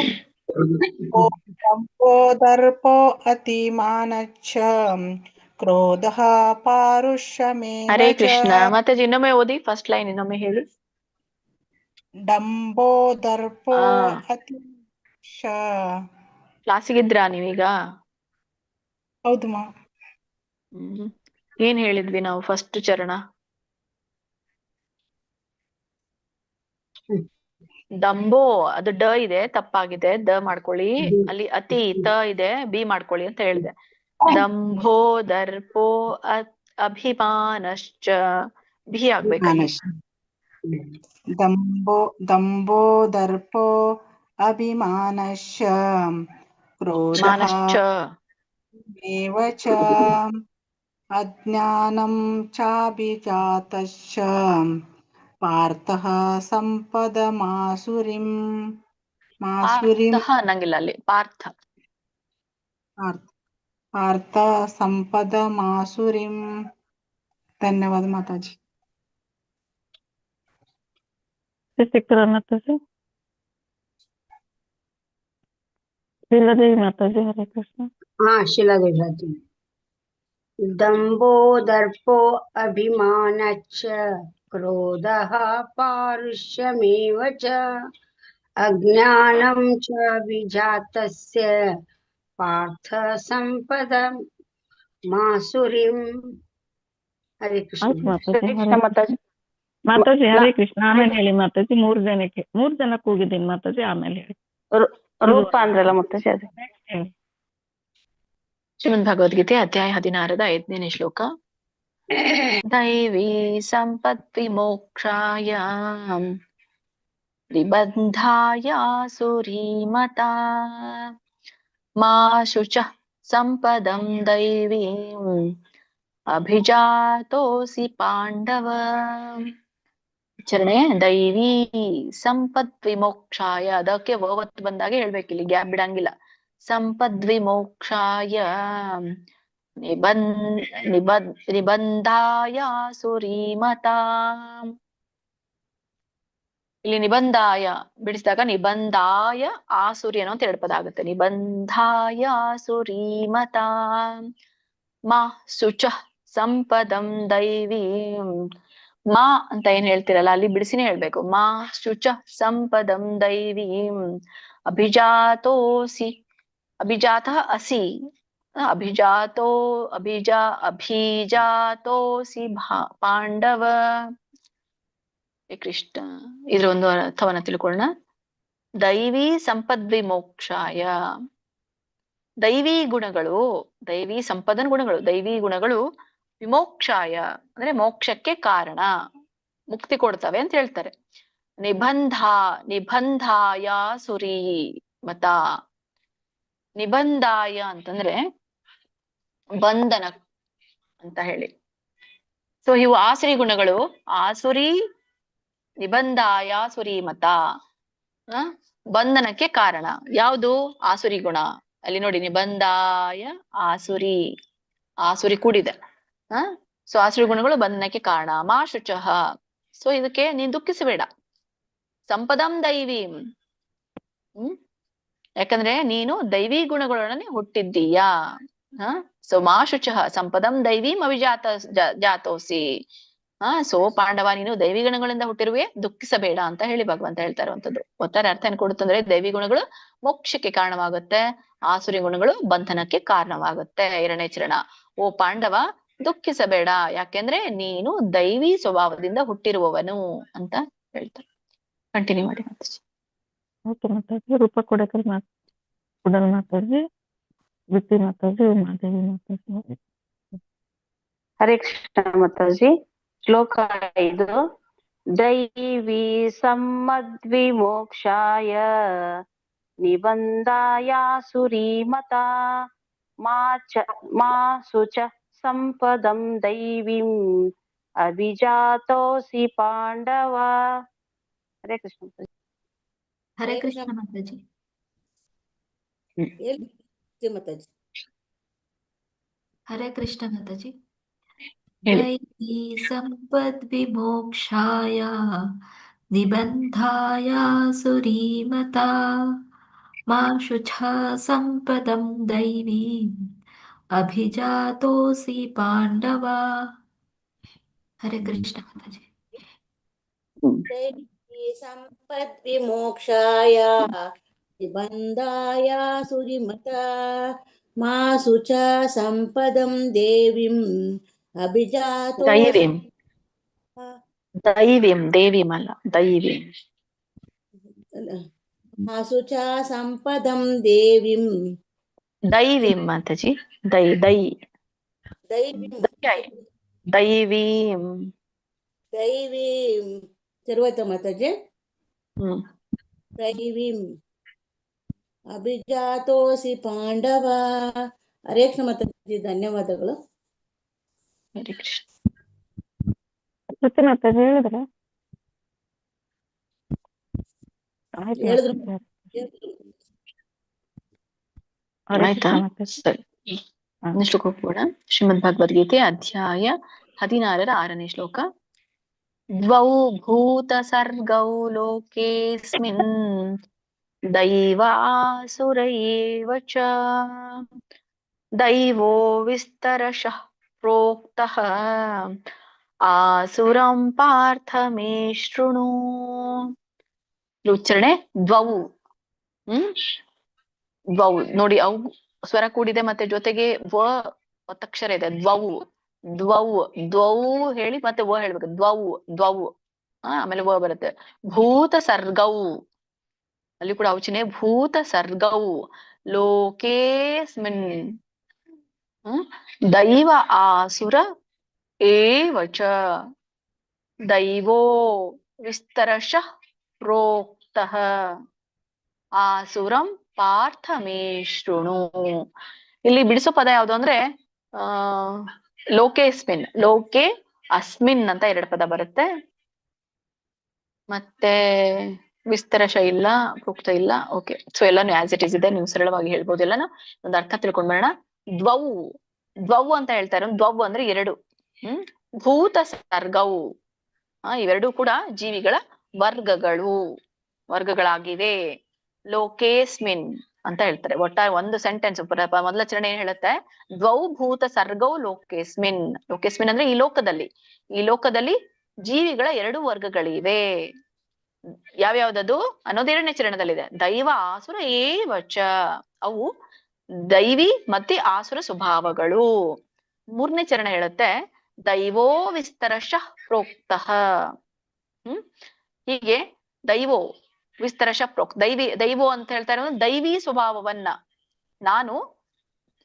[SPEAKER 8] ದಂಭೋ ದರ್ಪೋ ಅತಿಮಾನಶ್ಚ ಕ್ರೋಧ ಪಾರುಷ್ಯಮೇವ
[SPEAKER 1] ಹರೇ
[SPEAKER 8] ಚ.
[SPEAKER 1] ಕೃಷ್ಣ ಮಾತಾಜಿ, ಇನ್ನೊಮ್ಮೆ ಓದಿ, ಫಸ್ಟ್ ಲೈನ್ ಇನ್ನೊಮ್ಮೆ ಹೇಳಿ.
[SPEAKER 8] ಡಂಬೋ ದರ್ಪೋ ಅತಿ.
[SPEAKER 1] ಕ್ಲಾಸಿಗಿದ್ರಾ ನೀವೀಗ?
[SPEAKER 8] ಹೌದು ಮಾ.
[SPEAKER 1] ಏನ್ ಹೇಳಿದ್ವಿ ನಾವು ಫಸ್ಟ್ ಚರಣ? ದಂಬೋ, ಅದು ಡ ಇದೆ, ತಪ್ಪಾಗಿದೆ, ದ ಮಾಡ್ಕೊಳ್ಳಿ. ಅಲ್ಲಿ ಅತಿ ತ ಇದೆ, ಬಿ ಮಾಡ್ಕೊಳ್ಳಿ ಅಂತ ಹೇಳಿದೆ. ದಂಭೋ ದರ್ಪೋ ಅಭಿಮಾನಶ್ಚ, ಬಿ ಆಗ್ಬೇಕಲ್ಲಿ.
[SPEAKER 8] ದಂಭೋ ದರ್ಪೋ ಅಭಿಮಾನಶ್ಚ ಕ್ರೋಧ ಮೇವ ಚ ಅಜ್ಞಾನಂ ಚಾಭಿಜಾತಶ್ಚ ಪಾರ್ಥಃ ಸಂಪದಮಾಸುರಿಂ.
[SPEAKER 1] ಅನ್ನಂಗಿಲ್ಲ ಅಲ್ಲಿ, ಪಾರ್ಥ.
[SPEAKER 8] ಪಾರ್ಥ ಸಂಪದಮಾಸುರಿಂ. ಧನ್ಯವಾದ ಮಾತಾಜಿ.
[SPEAKER 2] ಶಶಿಕಲಾ ಮಾತಾಜಿ. ಶೀಲಾದೇವಿ ಮಾತಾಜಿ ಹರೇ ಕೃಷ್ಣ.
[SPEAKER 6] ಶಿಲಾದೇವಿ ಹೇಳ್ತೀನಿ. ದಂಭೋ ದರ್ಪೋ ಅಭಿಮಾನಶ್ಚ ಕ್ರೋಧ ಪಾರುಷ್ಯಮೇವ ಚ ಅಜ್ಞಾನಂ ಚ ವಿಜಾತಸ್ಯ ಪಾರ್ಥ ಸಂಪದ ಮಾಸುರಿಂ. ಹರೇ ಕೃಷ್ಣ.
[SPEAKER 2] ಮಾತಾಜಿ. ಮಾತಾಜಿ ಹರೇ ಕೃಷ್ಣ. ಆಮೇಲೆ ಹೇಳಿ ಮಾತಾಜಿ. 3 ಜನಕ್ಕೆ ಹೋಗಿದ್ದೀನಿ ಮಾತಾಜಿ, ಆಮೇಲೆ ಹೇಳಿ.
[SPEAKER 1] ರೂಪ ಅಂದ್ರಲ್ಲ ಮಾತಾಜಿ, ಅದು ಶ್ರೀಮದ್ ಭಗವದ್ಗೀತೆ ಅಧ್ಯಾಯ 16ದ 5ನೇ ಶ್ಲೋಕ. ದೈವೀ ಸಂಪತ್ ವಿಮೋಕ್ಷಾಯ ನಿಬಂಧಾಯ ಸುರೀಮತಾ ಮಾ ಶುಚಃ ಸಂಪದಂ ದೈವೀಂ ಅಭಿಜಾತೋಸಿ ಪಾಂಡವ. ಚರಣೆ ದೈವೀ ಸಂಪದ್ವಿಮೋಕ್ಷಾಯ, ಅದಕ್ಕೆ ವವತ್ ಬಂದಾಗೆ ಹೇಳ್ಬೇಕಿಲ್ಲಿ, ಗ್ಯಾಪ್ ಬಿಡಂಗಿಲ್ಲ. ಸಂಪದ್ವಿಮೋಕ್ಷಾಯ ನಿಬಂಧಾಯ ಸುರೀಮತಾ. ಇಲ್ಲಿ ನಿಬಂಧಾಯ ಬಿಡಿಸಿದಾಗ ನಿಬಂಧಾಯ ಆಸುರಿ ಅಂತ 2 ಪದ ಆಗುತ್ತೆ. ನಿಬಂಧಾಯ ಸುರೀಮತಾ ಮಾ ಶುಚಃ ಸಂಪದಂ ದೈವೀಂ. ಮಾ ಅಂತ ಏನ್ ಹೇಳ್ತಿರಲ್ಲ, ಅಲ್ಲಿ ಬಿಡಿಸಿನೇ ಹೇಳ್ಬೇಕು. ಮಾ ಶುಚ ಸಂಪದಂ ದೈವೀಂ ಅಭಿಜಾತೋಸಿ, ಅಭಿಜಾತ ಅಸಿ, ಅಭಿಜಾತೋಸಿ ಪಾಂಡವ. ಕೃಷ್ಣ. ಇದ್ರ ಒಂದು ಅರ್ಥವನ್ನ ತಿಳ್ಕೊಳ್ಳೋಣ. ದೈವಿ ಸಂಪದ್ವಿಮೋಕ್ಷಾಯ, ದೈವಿ ಗುಣಗಳು, ದೈವಿ ಸಂಪದನ ಗುಣಗಳು, ದೈವಿ ಗುಣಗಳು ವಿಮೋಕ್ಷಾಯ ಅಂದ್ರೆ ಮೋಕ್ಷಕ್ಕೆ ಕಾರಣ, ಮುಕ್ತಿ ಕೊಡ್ತವೆ ಅಂತ ಹೇಳ್ತಾರೆ. ನಿಬಂಧಾಯ ಸುರಿ, ಮತ. ನಿಬಂಧಾಯ ಅಂತಂದ್ರೆ ಬಂಧನ ಅಂತ ಹೇಳಿ. ಸೊ ಇವು ಆಸುರಿ ಗುಣಗಳು. ಆಸುರಿ ನಿಬಂಧಾಯ ಸುರಿ ಮತ, ಬಂಧನಕ್ಕೆ ಕಾರಣ ಯಾವುದು? ಆಸುರಿ ಗುಣ. ಅಲ್ಲಿ ನೋಡಿ, ನಿಬಂಧಾಯ ಆಸುರಿ, ಆಸುರಿ ಕೂಡಿದೆ. ಸೊ ಆಸುರಿ ಗುಣಗಳು ಬಂಧನಕ್ಕೆ ಕಾರಣ. ಮಾ ಶುಚಃ, ಸೊ ಇದಕ್ಕೆ ನೀನ್ ದುಃಖಿಸಬೇಡ. ಸಂಪದಂ ದೈವೀಂ, ಯಾಕಂದ್ರೆ ನೀನು ದೈವಿ ಗುಣಗಳೊಡನೆ ಹುಟ್ಟಿದ್ದೀಯಾ. ಸೊ ಮಾ ಶುಚಃ ಸಂಪದಂ ದೈವೀಂ ಅವಿಜಾತ ಜಾತೋಸಿ. ಸೊ ಪಾಂಡವ, ನೀನು ದೈವಿ ಗುಣಗಳಿಂದ ಹುಟ್ಟಿರುವೆ, ದುಃಖಿಸಬೇಡ ಅಂತ ಹೇಳಿ ಭಗವಂತ ಹೇಳ್ತಾ ಇರುವಂತದ್ದು. ಒಟ್ಟಾರೆ ಅರ್ಥ ಏನ್ ಕೊಡುತ್ತಂದ್ರೆ, ದೈವಿ ಗುಣಗಳು ಮೋಕ್ಷಕ್ಕೆ ಕಾರಣವಾಗುತ್ತೆ, ಆಸುರಿ ಗುಣಗಳು ಬಂಧನಕ್ಕೆ ಕಾರಣವಾಗುತ್ತೆ. 2ನೇ ಚರಣ. ಓ ಪಾಂಡವ, ದುಃಖಿಸಬೇಡ, ಯಾಕೆಂದ್ರೆ ನೀನು ದೈವಿ ಸ್ವಭಾವದಿಂದ ಹುಟ್ಟಿರುವವನು ಅಂತ ಹೇಳ್ತಾರೆ. ಕಂಟಿನ್ಯೂ ಮಾಡಿ ಮಾತಾಜಿ.
[SPEAKER 2] ಓಕೆ ಮಾತಾಜಿ. ರೂಪ ಕೊಡಕಲ್ ಕುಡಲ್ ಮಾತಾಜಿ, ವೃತ್ತಿ ಮಾತಾಜಿ, ಮಾದೇವಿ ಮಾತಾಜಿ.
[SPEAKER 20] ಹರೇ ಕೃಷ್ಣ ಮಾತಾಜಿ. ಶ್ಲೋಕ 5. ದೈವಿ ಸಮ್ಮದ್ವಿಮೋಕ್ಷಾಯ ನಿಬಂಧಾಯ ಸುರೀಮತ ಮಾ ಶುಚ ಸಂಪದಂ ದೈವೀಂ ಅಭಿಜಾತೋಸಿ ಪಾಂಡವ. ಹರೇ ಕೃಷ್ಣ ಮಾತಾಜಿ.
[SPEAKER 16] ಹರೇ ಕೃಷ್ಣ ಮಾತಾಜಿ.
[SPEAKER 9] ಮಾತಾಜಿ.
[SPEAKER 16] ಹರೇ ಕೃಷ್ಣ ಮಾತಾಜಿ. ದೈವಿ ಸಂಪದ್ವಿಮೋಕ್ಷಾಯ ನಿಬಂಧಾಯ ಸುರೀಮತ ಮಾ ಶುಚ ಸಂಪದಂ ದೈವೀಂ ಅಭಿಜಾತೋಸಿ ಪಾಂಡವ. ಹರೇ ಕೃಷ್ಣ ಮಾತಾಜಿ.
[SPEAKER 9] ದೈವಿ ಸಂಪದ್ವಿಮೋಕ್ಷಾಯ ನಿಬಂಧಾಯ ಸುರಿಮತ ಮಾ ಶುಚ ಸಂಪದಂ ದೇವಿಂ ಅಭಿಜಾತೋ.
[SPEAKER 1] ದೈವೀಂ, ದೈವೀಂ, ದೇವೀಂ ಅಲ್ಲ, ದೈವೀಂ.
[SPEAKER 9] ಮಾ ಶುಚ ಸಂಪದಂ ದೇವಿಂ.
[SPEAKER 1] ದೈವೀಂ ಮಾತಾಜಿ. ದೈ ದೈ
[SPEAKER 9] ದೈವಿಂ.
[SPEAKER 1] ದೈವೀಂ,
[SPEAKER 9] ದೈವೀಂ. ಸರ್ವತ ಮಾತಾಜಿ. ದೈವೀಂ ಅಭಿಜಾತೋಸಿ ಪಾಂಡವ. ಹರೇ ಕೃಷ್ಣ ಮಾತಾಜಿ. ಧನ್ಯವಾದಗಳು.
[SPEAKER 1] ಹರೇ ಕೃಷ್ಣ.
[SPEAKER 2] ವೃತ್ತಿ ಮಾತಾಜಿ ಹೇಳಿದ್ರ?
[SPEAKER 9] ಹೇಳಿದ್ರು.
[SPEAKER 1] ಆಯ್ತಾ? ಸರಿ, ಶ್ಲೋಕ ಹೋಗೋಣ. ಶ್ರೀಮದ್ ಭಗವದ್ಗೀತೆ ಅಧ್ಯಾಯ 16ರ 6ನೇ ಶ್ಲೋಕ. ದ್ವೌ ಭೂತ ಸರ್ಗೌ ಲೋಕೇಸ್ಮಿನ್ ದೈವಾಸುರ ಏವ ಚ ದೈವೋ ವಿಸ್ತರಶಃ ಪ್ರೋಕ್ತಃ ಆಸುರಂ ಪಾರ್ಥ ಮೇ ಶೃಣು. ಉಚ್ಚಾರಣೆ ದ್ವೌ. ದ್ವೌ ನೋಡಿ, ಅವು ಸ್ವರ ಕೂಡಿದೆ, ಮತ್ತೆ ಜೊತೆಗೆ ಒತ್ತಕ್ಷರ ಇದೆ. ದ್ವೌ ದ್ವೌ ದ್ವೌ ಹೇಳಿ ಮತ್ತೆ ವ ಹೇಳ್ಬೇಕು. ದ್ವೌ ದ್ವೌ, ಆಮೇಲೆ ವ ಬರುತ್ತೆ. ಭೂತ ಸರ್ಗೌ, ಅಲ್ಲಿ ಕೂಡ ಔಚನೆ. ಭೂತ ಸರ್ಗೌ ಲೋಕೇಸ್ಮಿನ್ ದೈವ ಆಸುರ ಏವ ಚ ದೈವೋ ವಿಸ್ತರಶಃ ಪ್ರೋಕ್ತಃ ಆಸುರಂ ಪಾರ್ಥ ಮೇ ಶೃಣು. ಇಲ್ಲಿ ಬಿಡಿಸೋ ಪದ ಯಾವ್ದು ಅಂದ್ರೆ ಲೋಕೇಸ್ಮಿನ್, ಲೋಕೆ ಅಸ್ಮಿನ್ ಅಂತ 2 ಪದ ಬರುತ್ತೆ. ಮತ್ತೆ ವಿಸ್ತರಶ ಇಲ್ಲ, ಪ್ರೋಕ್ತ ಇಲ್ಲ. ಓಕೆ, ಸೊ ಎಲ್ಲಾನು ಆಸ್ ಇಟ್ ಇಸ್ ಇದೆ, ನೀವು ಸರಳವಾಗಿ ಹೇಳ್ಬೋದು. ಎಲ್ಲಾನು ಒಂದು ಅರ್ಥ ತಿಳ್ಕೊಂಡ್ಬೇಡ. ದ್ವೌ ದ್ವೌ ಅಂತ ಹೇಳ್ತಾ ಇರೋ, ದ್ವೌ ಅಂದ್ರೆ 2. ಭೂತ ಸರ್ಗವು, ಇವೆರಡೂ ಕೂಡ ಜೀವಿಗಳ ವರ್ಗಗಳಾಗಿವೆ. ಲೋಕೇಸ್ಮಿನ್ ಅಂತ ಹೇಳ್ತಾರೆ. ಒಟ್ಟಾರೆ ಒಂದು ಸೆಂಟೆನ್ಸ್ ಮೊದಲ ಚರಣ ಏನ್ ಹೇಳುತ್ತೆ? ದ್ವೌ ಭೂತ ಸರ್ಗೌ ಲೋಕೇಸ್ಮಿನ್. ಲೋಕೇಸ್ಮಿನ್ ಅಂದ್ರೆ ಈ ಲೋಕದಲ್ಲಿ ಜೀವಿಗಳ 2 ವರ್ಗಗಳಿವೆ. ಯಾವ್ಯಾವ್ದದು ಅನ್ನೋದು 2ನೇ ಚರಣದಲ್ಲಿದೆ. ದೈವ ಆಸುರ ಏವ ಚ, ಅವು ದೈವಿ ಮತ್ತೆ ಆಸುರ ಸ್ವಭಾವಗಳು. 3ನೇ ಚರಣ ಹೇಳುತ್ತೆ ದೈವೋ ವಿಸ್ತರಶಃ ಪ್ರೋಕ್ತಃ. ಹೀಗೆ ದೈವೋ ವಿಸ್ತರಶಃ ಪ್ರೋಕ್ತ, ದೈವೋ ಅಂತ ಹೇಳ್ತಾ ಇರೋದು ದೈವಿ ಸ್ವಭಾವವನ್ನ ನಾನು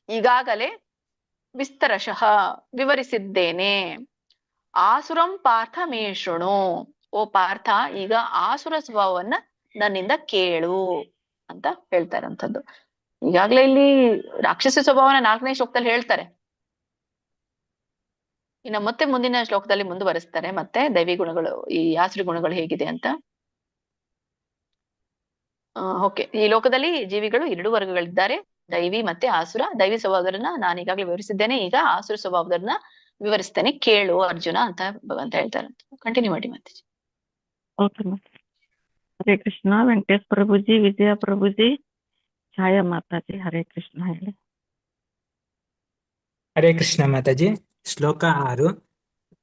[SPEAKER 1] ಈಗಾಗಲೇ ವಿಸ್ತರಶಃ ವಿವರಿಸಿದ್ದೇನೆ. ಆಸುರಂ ಪಾರ್ಥ ಮೇ ಶೃಣು. ಓ ಪಾರ್ಥ, ಈಗ ಆಸುರ ಸ್ವಭಾವವನ್ನ ನನ್ನಿಂದ ಕೇಳು. ಅಂತ ಹೇಳ್ತಾ ಇರೋಂಥದ್ದು. ಈಗಾಗ್ಲೇ ಇಲ್ಲಿ ರಾಕ್ಷಸ ಸ್ವಭಾವನ 4ನೇ ಶ್ಲೋಕದಲ್ಲಿ ಹೇಳ್ತಾರೆ. ಇನ್ನು ಮತ್ತೆ ಮುಂದಿನ ಶ್ಲೋಕದಲ್ಲಿ ಮುಂದುವರಿಸ್ತಾರೆ ಮತ್ತೆ ದೈವಿ ಗುಣಗಳು, ಈ ಆಸುರಿ ಗುಣಗಳು ಹೇಗಿದೆ ಅಂತ. ಓಕೆ, ಈ ಲೋಕದಲ್ಲಿ ಜೀವಿಗಳು 2 ವರ್ಗಗಳಿದ್ದಾರೆ, ದೈವಿ ಮತ್ತೆ ಆಸುರ. ದೈವಿ ಸ್ವಭಾವದನ್ನ ನಾನು ಈಗಾಗಲೇ ವಿವರಿಸಿದ್ದೇನೆ, ಈಗ ಆಸುರ ಸ್ವಭಾವದನ್ನ ವಿವರಿಸ್ತೇನೆ, ಕೇಳು ಅರ್ಜುನ ಅಂತ ಭಗವಂತ ಹೇಳ್ತಾರೆ. ಕಂಟಿನ್ಯೂ ಮಾಡಿ ಮತ್ತೆ.
[SPEAKER 2] ಓಕೆ ಮಾತಾಜಿ. ಹರೇ ಕೃಷ್ಣ. ವೆಂಕಟೇಶ್ ಪ್ರಭುಜಿ, ವಿಜಯ ಪ್ರಭುಜಿ, ಛಾಯಾ ಮಾತಾಜಿ, ಹರೇ ಕೃಷ್ಣ ಹೇಳಿ.
[SPEAKER 21] ಹರೇ ಕೃಷ್ಣ ಮಾತಾಜಿ. ಶ್ಲೋಕ 6.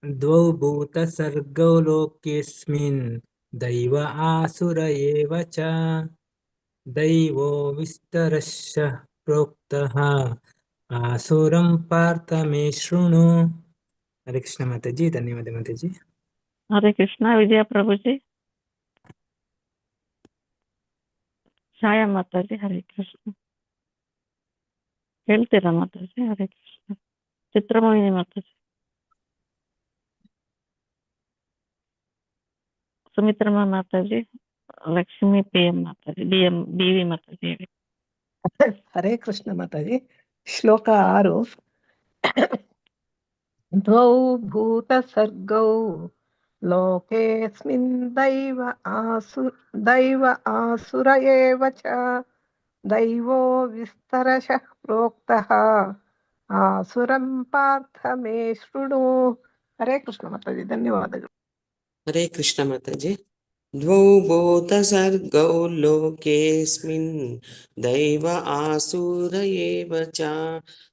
[SPEAKER 21] ದ್ವೌ ಭೂತ ಸರ್ಗೌ ಲೋಕೇಸ್ಮಿನ್ ದೈವ ಆಸುರ ಏವ ಚ ದೈವೋ ವಿಸ್ತರಶ್ಚ ಪ್ರೋಕ್ತಃ ಆಸುರಂ ಪಾರ್ಥ ಮೇ ಶೃಣು. ಹರೇ ಕೃಷ್ಣ ಮಾತಾಜಿ. ಧನ್ಯವಾದ ಮಾತಾಜಿ.
[SPEAKER 2] ಹರೇ ಕೃಷ್ಣ. ವಿಜಯ ಪ್ರಭುಜಿ, ಛಾಯಾ ಮಾತಾಜಿ, ಹರೇ ಕೃಷ್ಣ ಹೇಳ್ತೀರಾ ಮಾತಾಜಿ? ಹರೇ ಕೃಷ್ಣ. ಚಿತ್ರಮೋಹಿನಿ ಮಾತಾಜಿ, ಸುಮಿತ್ರಮ್ಮ ಮಾತಾಜಿ, ಲಕ್ಷ್ಮೀ PM ಮಾತಾಜಿ, BV ಮಾತಾಜಿ ಹೇಳಿ.
[SPEAKER 4] ಹರೇ ಕೃಷ್ಣ ಮಾತಾಜಿ. ಶ್ಲೋಕ 6. ದ್ವೌ ಭೂತ ಸರ್ಗೌ ಲೋಕೇಸ್ಮಿನ್ ದೈವ ಆಸುರ ಏವ ಚ ದೈವೋ ವಿಸ್ತರಶಃ ಪ್ರೋಕ್ತಃ ಆಸುರಂ ಪಾರ್ಥ ಮೇ ಶೃಣು. ಹರೇ ಕೃಷ್ಣ ಮಾತಾಜಿ. ಧನ್ಯವಾದಗಳು.
[SPEAKER 7] ಹರೇ ಕೃಷ್ಣ ಮಾತಾಜಿ. ದ್ವೌ ಭೂತ ಸರ್ಗೌ ಲೋಕೇಸ್ಮಿನ್ ದೈವ ಆಸುರ ಏವ ಚ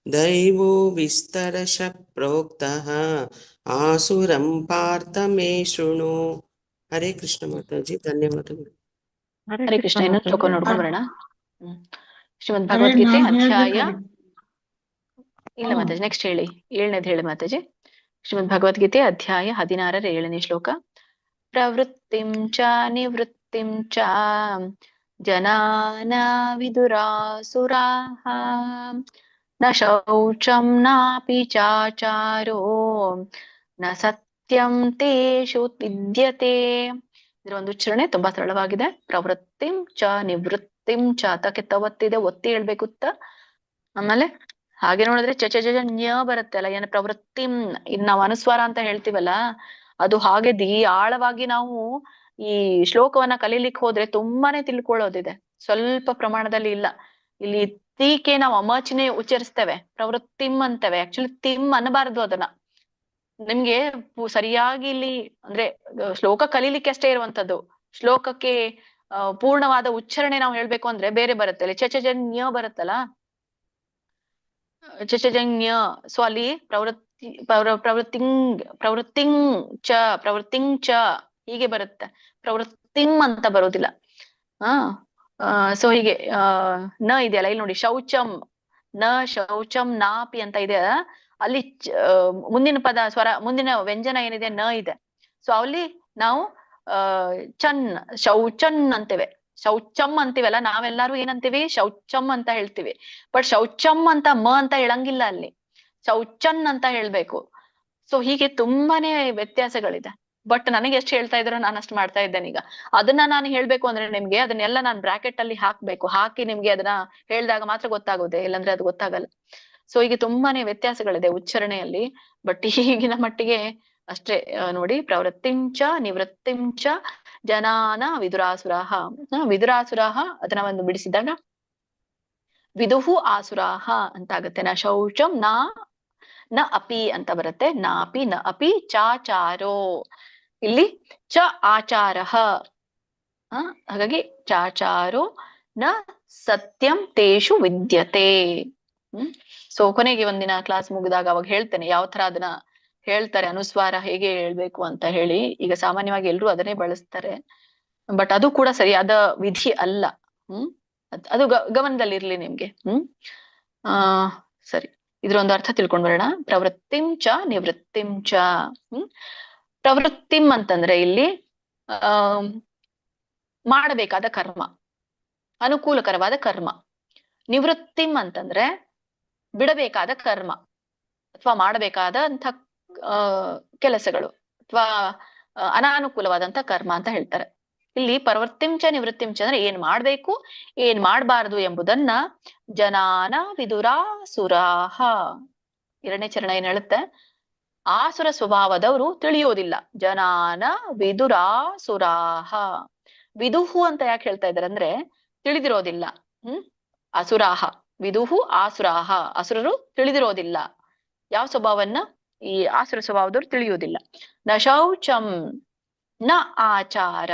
[SPEAKER 7] ದೈವೋ ವಿಸ್ತರಶಃ ಪ್ರೋಕ್ತಃ ಆಸುರಂ ಪಾರ್ಥ ಮೇ ಶೃಣು. ಹರೇ ಕೃಷ್ಣ ಮಾತಾಜಿ. ಧನ್ಯವಾದಗಳು.
[SPEAKER 1] ಹರೇ ಕೃಷ್ಣ. ಇನ್ನೊಂದು ಶ್ಲೋಕ ನೋಡ್ಕೊಂಡು ಬರೋಣ. ಶ್ರೀಮದ್ ಭಗವದ್ಗೀತೆ ಅಧ್ಯಾಯ ಇಲ್ಲ ಮಾತಾಜಿ, ನೆಕ್ಸ್ಟ್ ಹೇಳಿ, 7ನೇದು ಹೇಳಿ ಮಾತಾಜಿ. ಶ್ರೀಮದ್ ಭಗವದ್ಗೀತೆ ಅಧ್ಯಾಯ 16ರ 7ನೇ ಶ್ಲೋಕ. ಪ್ರವೃತ್ತಿಂ ಚ ನಿವೃತ್ತಿಂ ಚ ಜನಾನ ವಿದುರಾಸುರಾಃ ನ ಶೌಚಂ ನಾಪಿ ಚಾಚಾರೋ ನ ಸತ್ಯಂ ತೇಷು ವಿದ್ಯತೆ. ಇದರ ಒಂದು ಉಚ್ಚಾರಣೆ ತುಂಬಾ ಸರಳವಾಗಿದೆ. ಪ್ರವೃತ್ತಿಂ ಚ ನಿವೃತ್ತಿಂ ಚ ತಕ್ಕೆ ಒತ್ತಿದೆ, ಒತ್ತಿ ಹೇಳ್ಬೇಕು ತ. ಆಮೇಲೆ ಹಾಗೆ ನೋಡಿದ್ರೆ ಚ ನ್ಯ ಬರುತ್ತೆ ಅಲ್ಲ, ಏನ ಪ್ರವೃತ್ತಿಂ. ಇನ್ ನಾವು ಅನುಸ್ವಾರ ಅಂತ ಹೇಳ್ತೀವಲ್ಲ, ಅದು ಹಾಗೆ ಆಳವಾಗಿ ನಾವು ಈ ಶ್ಲೋಕವನ್ನ ಕಲೀಲಿಕ್ಕೆ ಹೋದ್ರೆ ತುಂಬಾನೇ ತಿಳ್ಕೊಳ್ಳೋದಿದೆ, ಸ್ವಲ್ಪ ಪ್ರಮಾಣದಲ್ಲಿ ಇಲ್ಲ. ಇಲ್ಲಿ ತೀಕೆ ನಾವು ಅಮಚನೆ ಉಚ್ಚರಿಸ್ತೇವೆ, ಪ್ರವೃತ್ತಿಂ ಅಂತೇವೆ. ಆಕ್ಚುಲಿ ತಿಮ್ ಅನ್ನಬಾರದು ಅದನ್ನ. ನಿಮ್ಗೆ ಸರಿಯಾಗಿ ಇಲ್ಲಿ ಅಂದ್ರೆ ಶ್ಲೋಕ ಕಲೀಲಿಕ್ಕೆ ಅಷ್ಟೇ ಇರುವಂತದ್ದು. ಶ್ಲೋಕಕ್ಕೆ ಪೂರ್ಣವಾದ ಉಚ್ಚಾರಣೆ ನಾವು ಹೇಳ್ಬೇಕು ಅಂದ್ರೆ ಬೇರೆ ಬರುತ್ತೆ. ಅಲ್ಲಿ ಚಚಜನ್ಯ ಬರುತ್ತಲ್ಲ, ಚಚಜನ್ಯ. ಸೊ ಅಲ್ಲಿ ಪ್ರವೃತ್ತಿಂ ಚ ಹೀಗೆ ಬರುತ್ತೆ, ಪ್ರವೃತ್ತಿಂ ಅಂತ ಬರೋದಿಲ್ಲ. ಸೊ ಹೀಗೆ ನ ಇದೆಯಲ್ಲ ಇಲ್ಲಿ ನೋಡಿ, ಶೌಚಂ ನ ಶೌಚಂ ನಾಪಿ ಅಂತ ಇದೆ. ಅಲ್ಲಿ ಮುಂದಿನ ಪದ ಸ್ವರ, ಮುಂದಿನ ವ್ಯಂಜನ ಏನಿದೆ ನ ಇದೆ. ಸೊ ಅಲ್ಲಿ ನಾವು ಚನ್ ಶೌಚನ್ ಅಂತೇವೆ. ಶೌಚಂ ಅಂತೀವಲ್ಲ ನಾವೆಲ್ಲರೂ ಏನಂತೀವಿ, ಶೌಚಂ ಅಂತ ಹೇಳ್ತೀವಿ. ಬಟ್ ಶೌಚಂ ಅಂತ ಅಂತ ಹೇಳಂಗಿಲ್ಲ, ಅಲ್ಲಿ ಶೌಚನ್ ಅಂತ ಹೇಳ್ಬೇಕು. ಸೊ ಹೀಗೆ ತುಂಬಾನೇ ವ್ಯತ್ಯಾಸಗಳಿದೆ. ಬಟ್ ನನಗೆ ಎಷ್ಟು ಹೇಳ್ತಾ ಇದ್ರು ನಾನು ಅಷ್ಟು ಮಾಡ್ತಾ ಇದ್ದೇನೆ. ಈಗ ಅದನ್ನ ನಾನು ಹೇಳ್ಬೇಕು ಅಂದ್ರೆ ನಿಮ್ಗೆ ಅದನ್ನೆಲ್ಲ ನಾನು ಬ್ರಾಕೆಟ್ ಅಲ್ಲಿ ಹಾಕ್ಬೇಕು, ಹಾಕಿ ನಿಮ್ಗೆ ಅದನ್ನ ಹೇಳಿದಾಗ ಮಾತ್ರ ಗೊತ್ತಾಗೋದೆ, ಇಲ್ಲಾಂದ್ರೆ ಅದು ಗೊತ್ತಾಗಲ್ಲ. ಸೊ ಹೀಗೆ ತುಂಬಾನೇ ವ್ಯತ್ಯಾಸಗಳಿದೆ ಉಚ್ಚಾರಣೆಯಲ್ಲಿ. ಬಟ್ ಈಗಿನ ಮಟ್ಟಿಗೆ ಅಷ್ಟೇ ನೋಡಿ. ಪ್ರವೃತ್ತಿಂಚ ನಿವೃತ್ತಿಂಚ ಜನಾನ ವಿದುರಾಸುರಾಹ. ವಿದುರಾಸುರಾಹ ಅದನ್ನ ಒಂದು ಬಿಡಿಸಿದಾಗ ವಿದುಹು ಆಸುರಾಹ ಅಂತ ಆಗುತ್ತೆ. ನ ಶೌಚಂ ನ ಅಪಿ ಅಂತ ಬರುತ್ತೆ. ನಾಪಿ ನ ಅಪಿ ಚಾಚಾರೋ, ಇಲ್ಲಿ ಚ ಆಚಾರಃ. ಹಾಗಾಗಿ ಚಾಚಾರೋ ನ ಸತ್ಯಂ ತೇಷು ವಿದ್ಯತೆ. ಸೊ ಕೊನೆಗೆ ಒಂದಿನ ಕ್ಲಾಸ್ ಮುಗಿದಾಗ ಅವಾಗ ಹೇಳ್ತೇನೆ ಯಾವ ತರ ಅದನ್ನ ಹೇಳ್ತಾರೆ, ಅನುಸ್ವಾರ ಹೇಗೆ ಹೇಳ್ಬೇಕು ಅಂತ ಹೇಳಿ. ಈಗ ಸಾಮಾನ್ಯವಾಗಿ ಎಲ್ರು ಅದನ್ನೇ ಬಳಸ್ತಾರೆ, ಬಟ್ ಅದು ಕೂಡ ಸರಿಯಾದ ವಿಧಿ ಅಲ್ಲ. ಅದು ಗಮನದಲ್ಲಿರ್ಲಿ ನಿಮ್ಗೆ. ಸರಿ, ಇದ್ರ ಒಂದು ಅರ್ಥ ತಿಳ್ಕೊಂಡ್ ಬರೋಣ. ಪ್ರವೃತ್ತಿಂ ಚ ನಿವೃತ್ತಿಂ ಚ. ಪ್ರವೃತ್ತಿಂ ಅಂತಂದ್ರೆ ಇಲ್ಲಿ ಮಾಡಬೇಕಾದ ಕರ್ಮ, ಅನುಕೂಲಕರವಾದ ಕರ್ಮ. ನಿವೃತ್ತಿಂ ಅಂತಂದ್ರೆ ಬಿಡಬೇಕಾದ ಕರ್ಮ ಅಥವಾ ಮಾಡಬೇಕಾದಂಥ ಕೆಲಸಗಳು ಅಥವಾ ಅನಾನುಕೂಲವಾದಂಥ ಕರ್ಮ ಅಂತ ಹೇಳ್ತಾರೆ. ಇಲ್ಲಿ ಪ್ರವೃತ್ತಿಂಚ ನಿವೃತ್ತಿಂಚ ಅಂದ್ರೆ ಏನ್ ಮಾಡ್ಬೇಕು ಏನ್ ಮಾಡ್ಬಾರ್ದು ಎಂಬುದನ್ನ ಜನಾನ ವಿದುರಾಸುರಾಹ. 2ನೇ ಚರಣ ಏನ್ ಹೇಳುತ್ತೆ, ಆಸುರ ಸ್ವಭಾವದವರು ತಿಳಿಯೋದಿಲ್ಲ. ಜನಾನ ವಿದುರಾಸುರಾಹ. ವಿದುಹು ಅಂತ ಯಾಕೆ ಹೇಳ್ತಾ ಇದಾರೆ ಅಂದ್ರೆ ತಿಳಿದಿರೋದಿಲ್ಲ. ಅಸುರಾಹ ವಿದುಹು ಆಸುರಾಹ, ಅಸುರರು ತಿಳಿದಿರೋದಿಲ್ಲ. ಯಾವ ಸ್ವಭಾವನ್ನ? ಈ ಆಸುರ ಸ್ವಭಾವದವ್ರು ತಿಳಿಯುವುದಿಲ್ಲ. ನ ಶೌಚಂ ನ ಆಚಾರ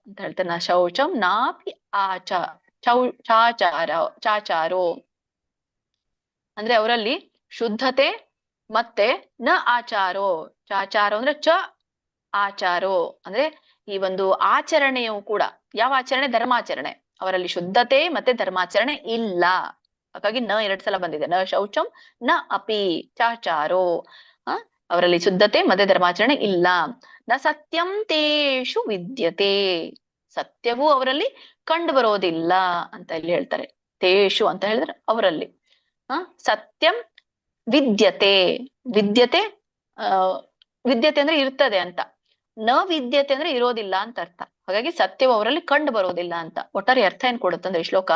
[SPEAKER 1] ಅಂತ ಹೇಳ್ತಾರೆ. ನ ಶೌಚಂ ನಾಪಿ ಚಾಚಾರೋ ಅಂದ್ರೆ ಅವರಲ್ಲಿ ಶುದ್ಧತೆ ಮತ್ತೆ ನ ಆಚಾರೋ. ಚಾಚಾರೋ ಅಂದ್ರೆ ಆಚಾರೋ ಅಂದ್ರೆ ಈ ಒಂದು ಆಚರಣೆಯು ಕೂಡ, ಯಾವ ಆಚರಣೆ? ಧರ್ಮಾಚರಣೆ. ಅವರಲ್ಲಿ ಶುದ್ಧತೆ ಮತ್ತೆ ಧರ್ಮಾಚರಣೆ ಇಲ್ಲ. ಹಾಗಾಗಿ ನ 2 ಸಲ ಬಂದಿದೆ. ನ ಶೌಚಂ ನ ಅಪಿ ಚಾಚಾರೋ. ಅವರಲ್ಲಿ ಶುದ್ಧತೆ ಮತ್ತೆ ಧರ್ಮಾಚರಣೆ ಇಲ್ಲ. ನ ಸತ್ಯಂ ತೇಷು ವಿದ್ಯತೆ. ಸತ್ಯವೂ ಅವರಲ್ಲಿ ಕಂಡು ಬರೋದಿಲ್ಲ ಅಂತ ಇಲ್ಲಿ ಹೇಳ್ತಾರೆ. ತೇಷು ಅಂತ ಹೇಳಿದ್ರೆ ಅವರಲ್ಲಿ. ಸತ್ಯಂ ವಿದ್ಯತೆ. ವಿದ್ಯತೆ ವಿದ್ಯತೆ ಅಂದ್ರೆ ಇರ್ತದೆ ಅಂತ. ನ ವಿದ್ಯತೆ ಅಂದ್ರೆ ಇರೋದಿಲ್ಲ ಅಂತ ಅರ್ಥ. ಹಾಗಾಗಿ ಸತ್ಯವು ಅವರಲ್ಲಿ ಕಂಡು ಬರೋದಿಲ್ಲ ಅಂತ. ಒಟ್ಟಾರೆ ಅರ್ಥ ಏನ್ ಕೊಡುತ್ತಂದ್ರೆ ಈ ಶ್ಲೋಕ,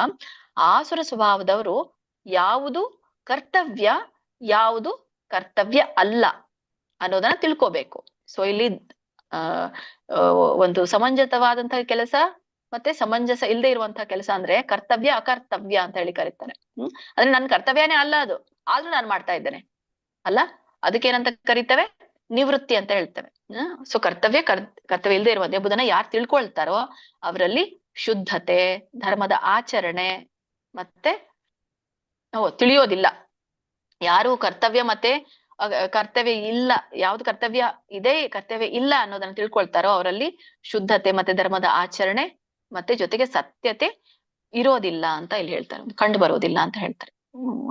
[SPEAKER 1] ಆಸುರ ಸ್ವಭಾವದವರು ಯಾವುದು ಕರ್ತವ್ಯ ಯಾವುದು ಕರ್ತವ್ಯ ಅಲ್ಲ ಅನ್ನೋದನ್ನ ತಿಳ್ಕೋಬೇಕು. ಸೊ ಇಲ್ಲಿ ಒಂದು ಸಮಂಜಸವಾದಂತಹ ಕೆಲಸ ಮತ್ತೆ ಸಮಂಜಸ ಇಲ್ಲದೆ ಇರುವಂತಹ ಕೆಲಸ ಅಂದ್ರೆ ಕರ್ತವ್ಯ ಅಕರ್ತವ್ಯ ಅಂತ ಹೇಳಿ ಕರೀತಾರೆ. ಅಂದ್ರೆ ನನ್ನ ಕರ್ತವ್ಯನೇ ಅಲ್ಲ ಅದು, ಆದ್ರೂ ನಾನು ಮಾಡ್ತಾ ಇದ್ದೇನೆ ಅಲ್ಲ, ಅದಕ್ಕೇನಂತ ಕರೀತೇವೆ? ನಿವೃತ್ತಿ ಅಂತ ಹೇಳ್ತೇವೆ. ಸೊ ಕರ್ತವ್ಯ ಇಲ್ಲದೆ ಇರುವಂತ ಎಂಬುದನ್ನ ಯಾರು ತಿಳ್ಕೊಳ್ತಾರೋ ಅವರಲ್ಲಿ ಶುದ್ಧತೆ, ಧರ್ಮದ ಆಚರಣೆ ಮತ್ತೆ ತಿಳಿಯೋದಿಲ್ಲ. ಯಾರು ಕರ್ತವ್ಯ ಮತ್ತೆ ಕರ್ತವ್ಯ ಇಲ್ಲ, ಯಾವ್ದು ಕರ್ತವ್ಯ ಇದೆ ಕರ್ತವ್ಯ ಇಲ್ಲ ಅನ್ನೋದನ್ನ ತಿಳ್ಕೊಳ್ತಾರೋ ಅವರಲ್ಲಿ ಶುದ್ಧತೆ ಮತ್ತೆ ಧರ್ಮದ ಆಚರಣೆ ಮತ್ತೆ ಜೊತೆಗೆ ಸತ್ಯತೆ ಇರೋದಿಲ್ಲ ಅಂತ ಇಲ್ಲಿ ಹೇಳ್ತಾರೆ, ಕಂಡು ಬರೋದಿಲ್ಲ ಅಂತ ಹೇಳ್ತಾರೆ.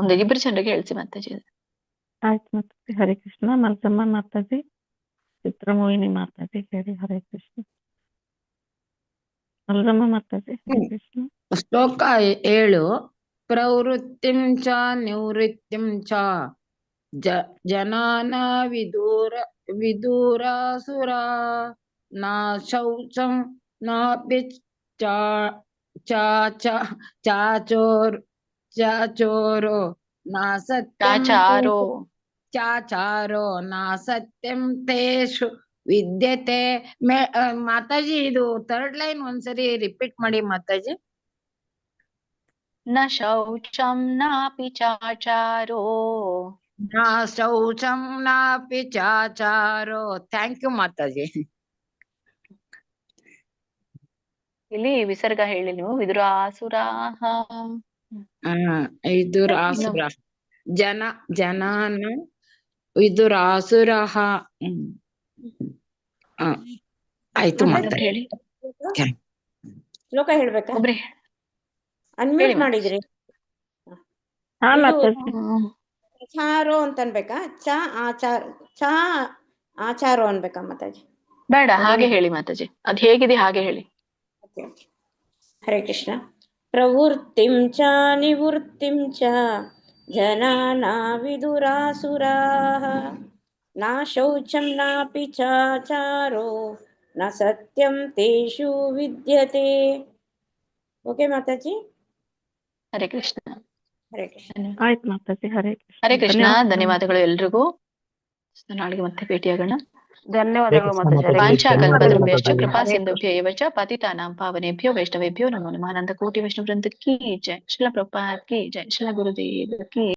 [SPEAKER 1] ಒಂದು 2 ಜನರಿಗೆ ಹೇಳ್ಸಿ ಮಾತಾಜಿ.
[SPEAKER 2] ಆಯ್ತು ಮಾತಾಜಿ. ಹರೇ ಕೃಷ್ಣ. ಮಲ್ಸಮ್ಮ ಮಾತಾಜಿ, ಚಿತ್ರಮೋಹಿನಿ ಮಾತಾಜಿ ಹೇಳಿ. ಹರೇ ಕೃಷ್ಣ. ಮಲ್ಸಮ್ಮ ಮಾತಾಜಿ. ಹರೇ ಕೃಷ್ಣ.
[SPEAKER 6] ಶ್ಲೋಕ 7. ಪ್ರವೃತ್ತಿಂ ಚ ನಿವೃತ್ತಿಂ ಚ ಜನಾನ ವಿದೂರಾಸುರಾ ನ ಶೌಚಂ ನಾಪಿ ಚಾಚೋರೋ ನ ಸತ್ಯಂ ಚಾಚಾರೋ ನ ಸತ್ಯಂ ತೇಷು ವಿದ್ಯತೆ. ಮಾತಾಜಿ ಇದು 3rd ಲೈನ್ ಒಂದ್ಸರಿ ರಿಪೀಟ್ ಮಾಡಿ ಮಾತಾಜಿ.
[SPEAKER 1] ನ ಶೌಚಂ ನಾಪಿ ಚಾಚಾರೋ.
[SPEAKER 6] ನ ಶೌಚಂ ನಾಪಿ ಚಾಚಾರೋ. ಥ್ಯಾಂಕ್ ಯು ಮಾತಾಜಿ.
[SPEAKER 1] ಇಲ್ಲಿ ವಿಸರ್ಗ ಹೇಳಿ ನೀವು. ವಿದುರಾಸುರಾಹ.
[SPEAKER 6] ವಿದುರಾಸುರ ಜನಾನ ವಿದುರಾಸುರಃ. ಆಯ್ತು ಮಾತಾಜಿ.
[SPEAKER 1] ಹೇಳಿ.
[SPEAKER 9] ಶ್ಲೋಕ ಹೇಳ್ಬೇಕಾ?
[SPEAKER 1] ಒಬ್ರಿ
[SPEAKER 9] ಅನ್ಮ್ಯೂಟ್ ಮಾಡಿದ್ರಿ. ಚಾರೋ ಅಂತ ಅನ್ಬೇಕಾ? ಆಚಾರೋ ಅನ್ಬೇಕಾ ಮಾತಾಜಿ?
[SPEAKER 1] ಬೇಡ, ಹಾಗೆ ಹೇಳಿ ಮಾತಾಜಿ. ಅದ್ ಹೇಗಿದೆ ಹಾಗೆ ಹೇಳಿ.
[SPEAKER 9] ಹರೇ ಕೃಷ್ಣ. ಪ್ರವೃತ್ತಿಂ ಚ ನಿವೃತ್ತಿಂ ಚ ಜನಾನ ವಿದುರಾಸುರಾಃ ನ ಶೌಚಂ ನಾಪಿ ಚಾಚಾರೋ ನ ಸತ್ಯಂ ತೇಷು ವಿದ್ಯತೆ. ಓಕೆ ಮಾತಾಜಿ.
[SPEAKER 1] ಹರೇ ಕೃಷ್ಣ.
[SPEAKER 9] ಹರೇ ಕೃಷ್ಣ.
[SPEAKER 2] ಆಯ್ತು ಮಾತಾಜಿ. ಹರೇ ಕೃಷ್ಣ.
[SPEAKER 1] ಹರೇ ಕೃಷ್ಣ. ಧನ್ಯವಾದಗಳು ಎಲ್ರಿಗೂ. ನಾಳೆಗೆ ಮತ್ತೆ ಭೇಟಿಯಾಗೋಣ.
[SPEAKER 20] ಧನ್ಯವಾದಗಳು ಮಾತಾಜಿ.
[SPEAKER 1] ವಾಂಛಾಕಲ್ಪತರುಭ್ಯಶ್ಚ ಕೃಪಾ ಸಿಂಧುಭ್ಯ ಏವ ಚ ಪತಿತಾನಾಂ ಪಾವನೇಭ್ಯೋ ವೈಷ್ಣವೇಭ್ಯೋ ನಮೋ ನಮಃ. ಆನಂದ ಕೋಟಿ ವೈಷ್ಣವ ವೃಂದ ಕಿ ಜೈ. ಶ್ರೀಲ ಪ್ರಭುಪಾದ್ ಕಿ ಜೈ. ಶ್ರೀಲ ಗುರುದೇವ ಕಿ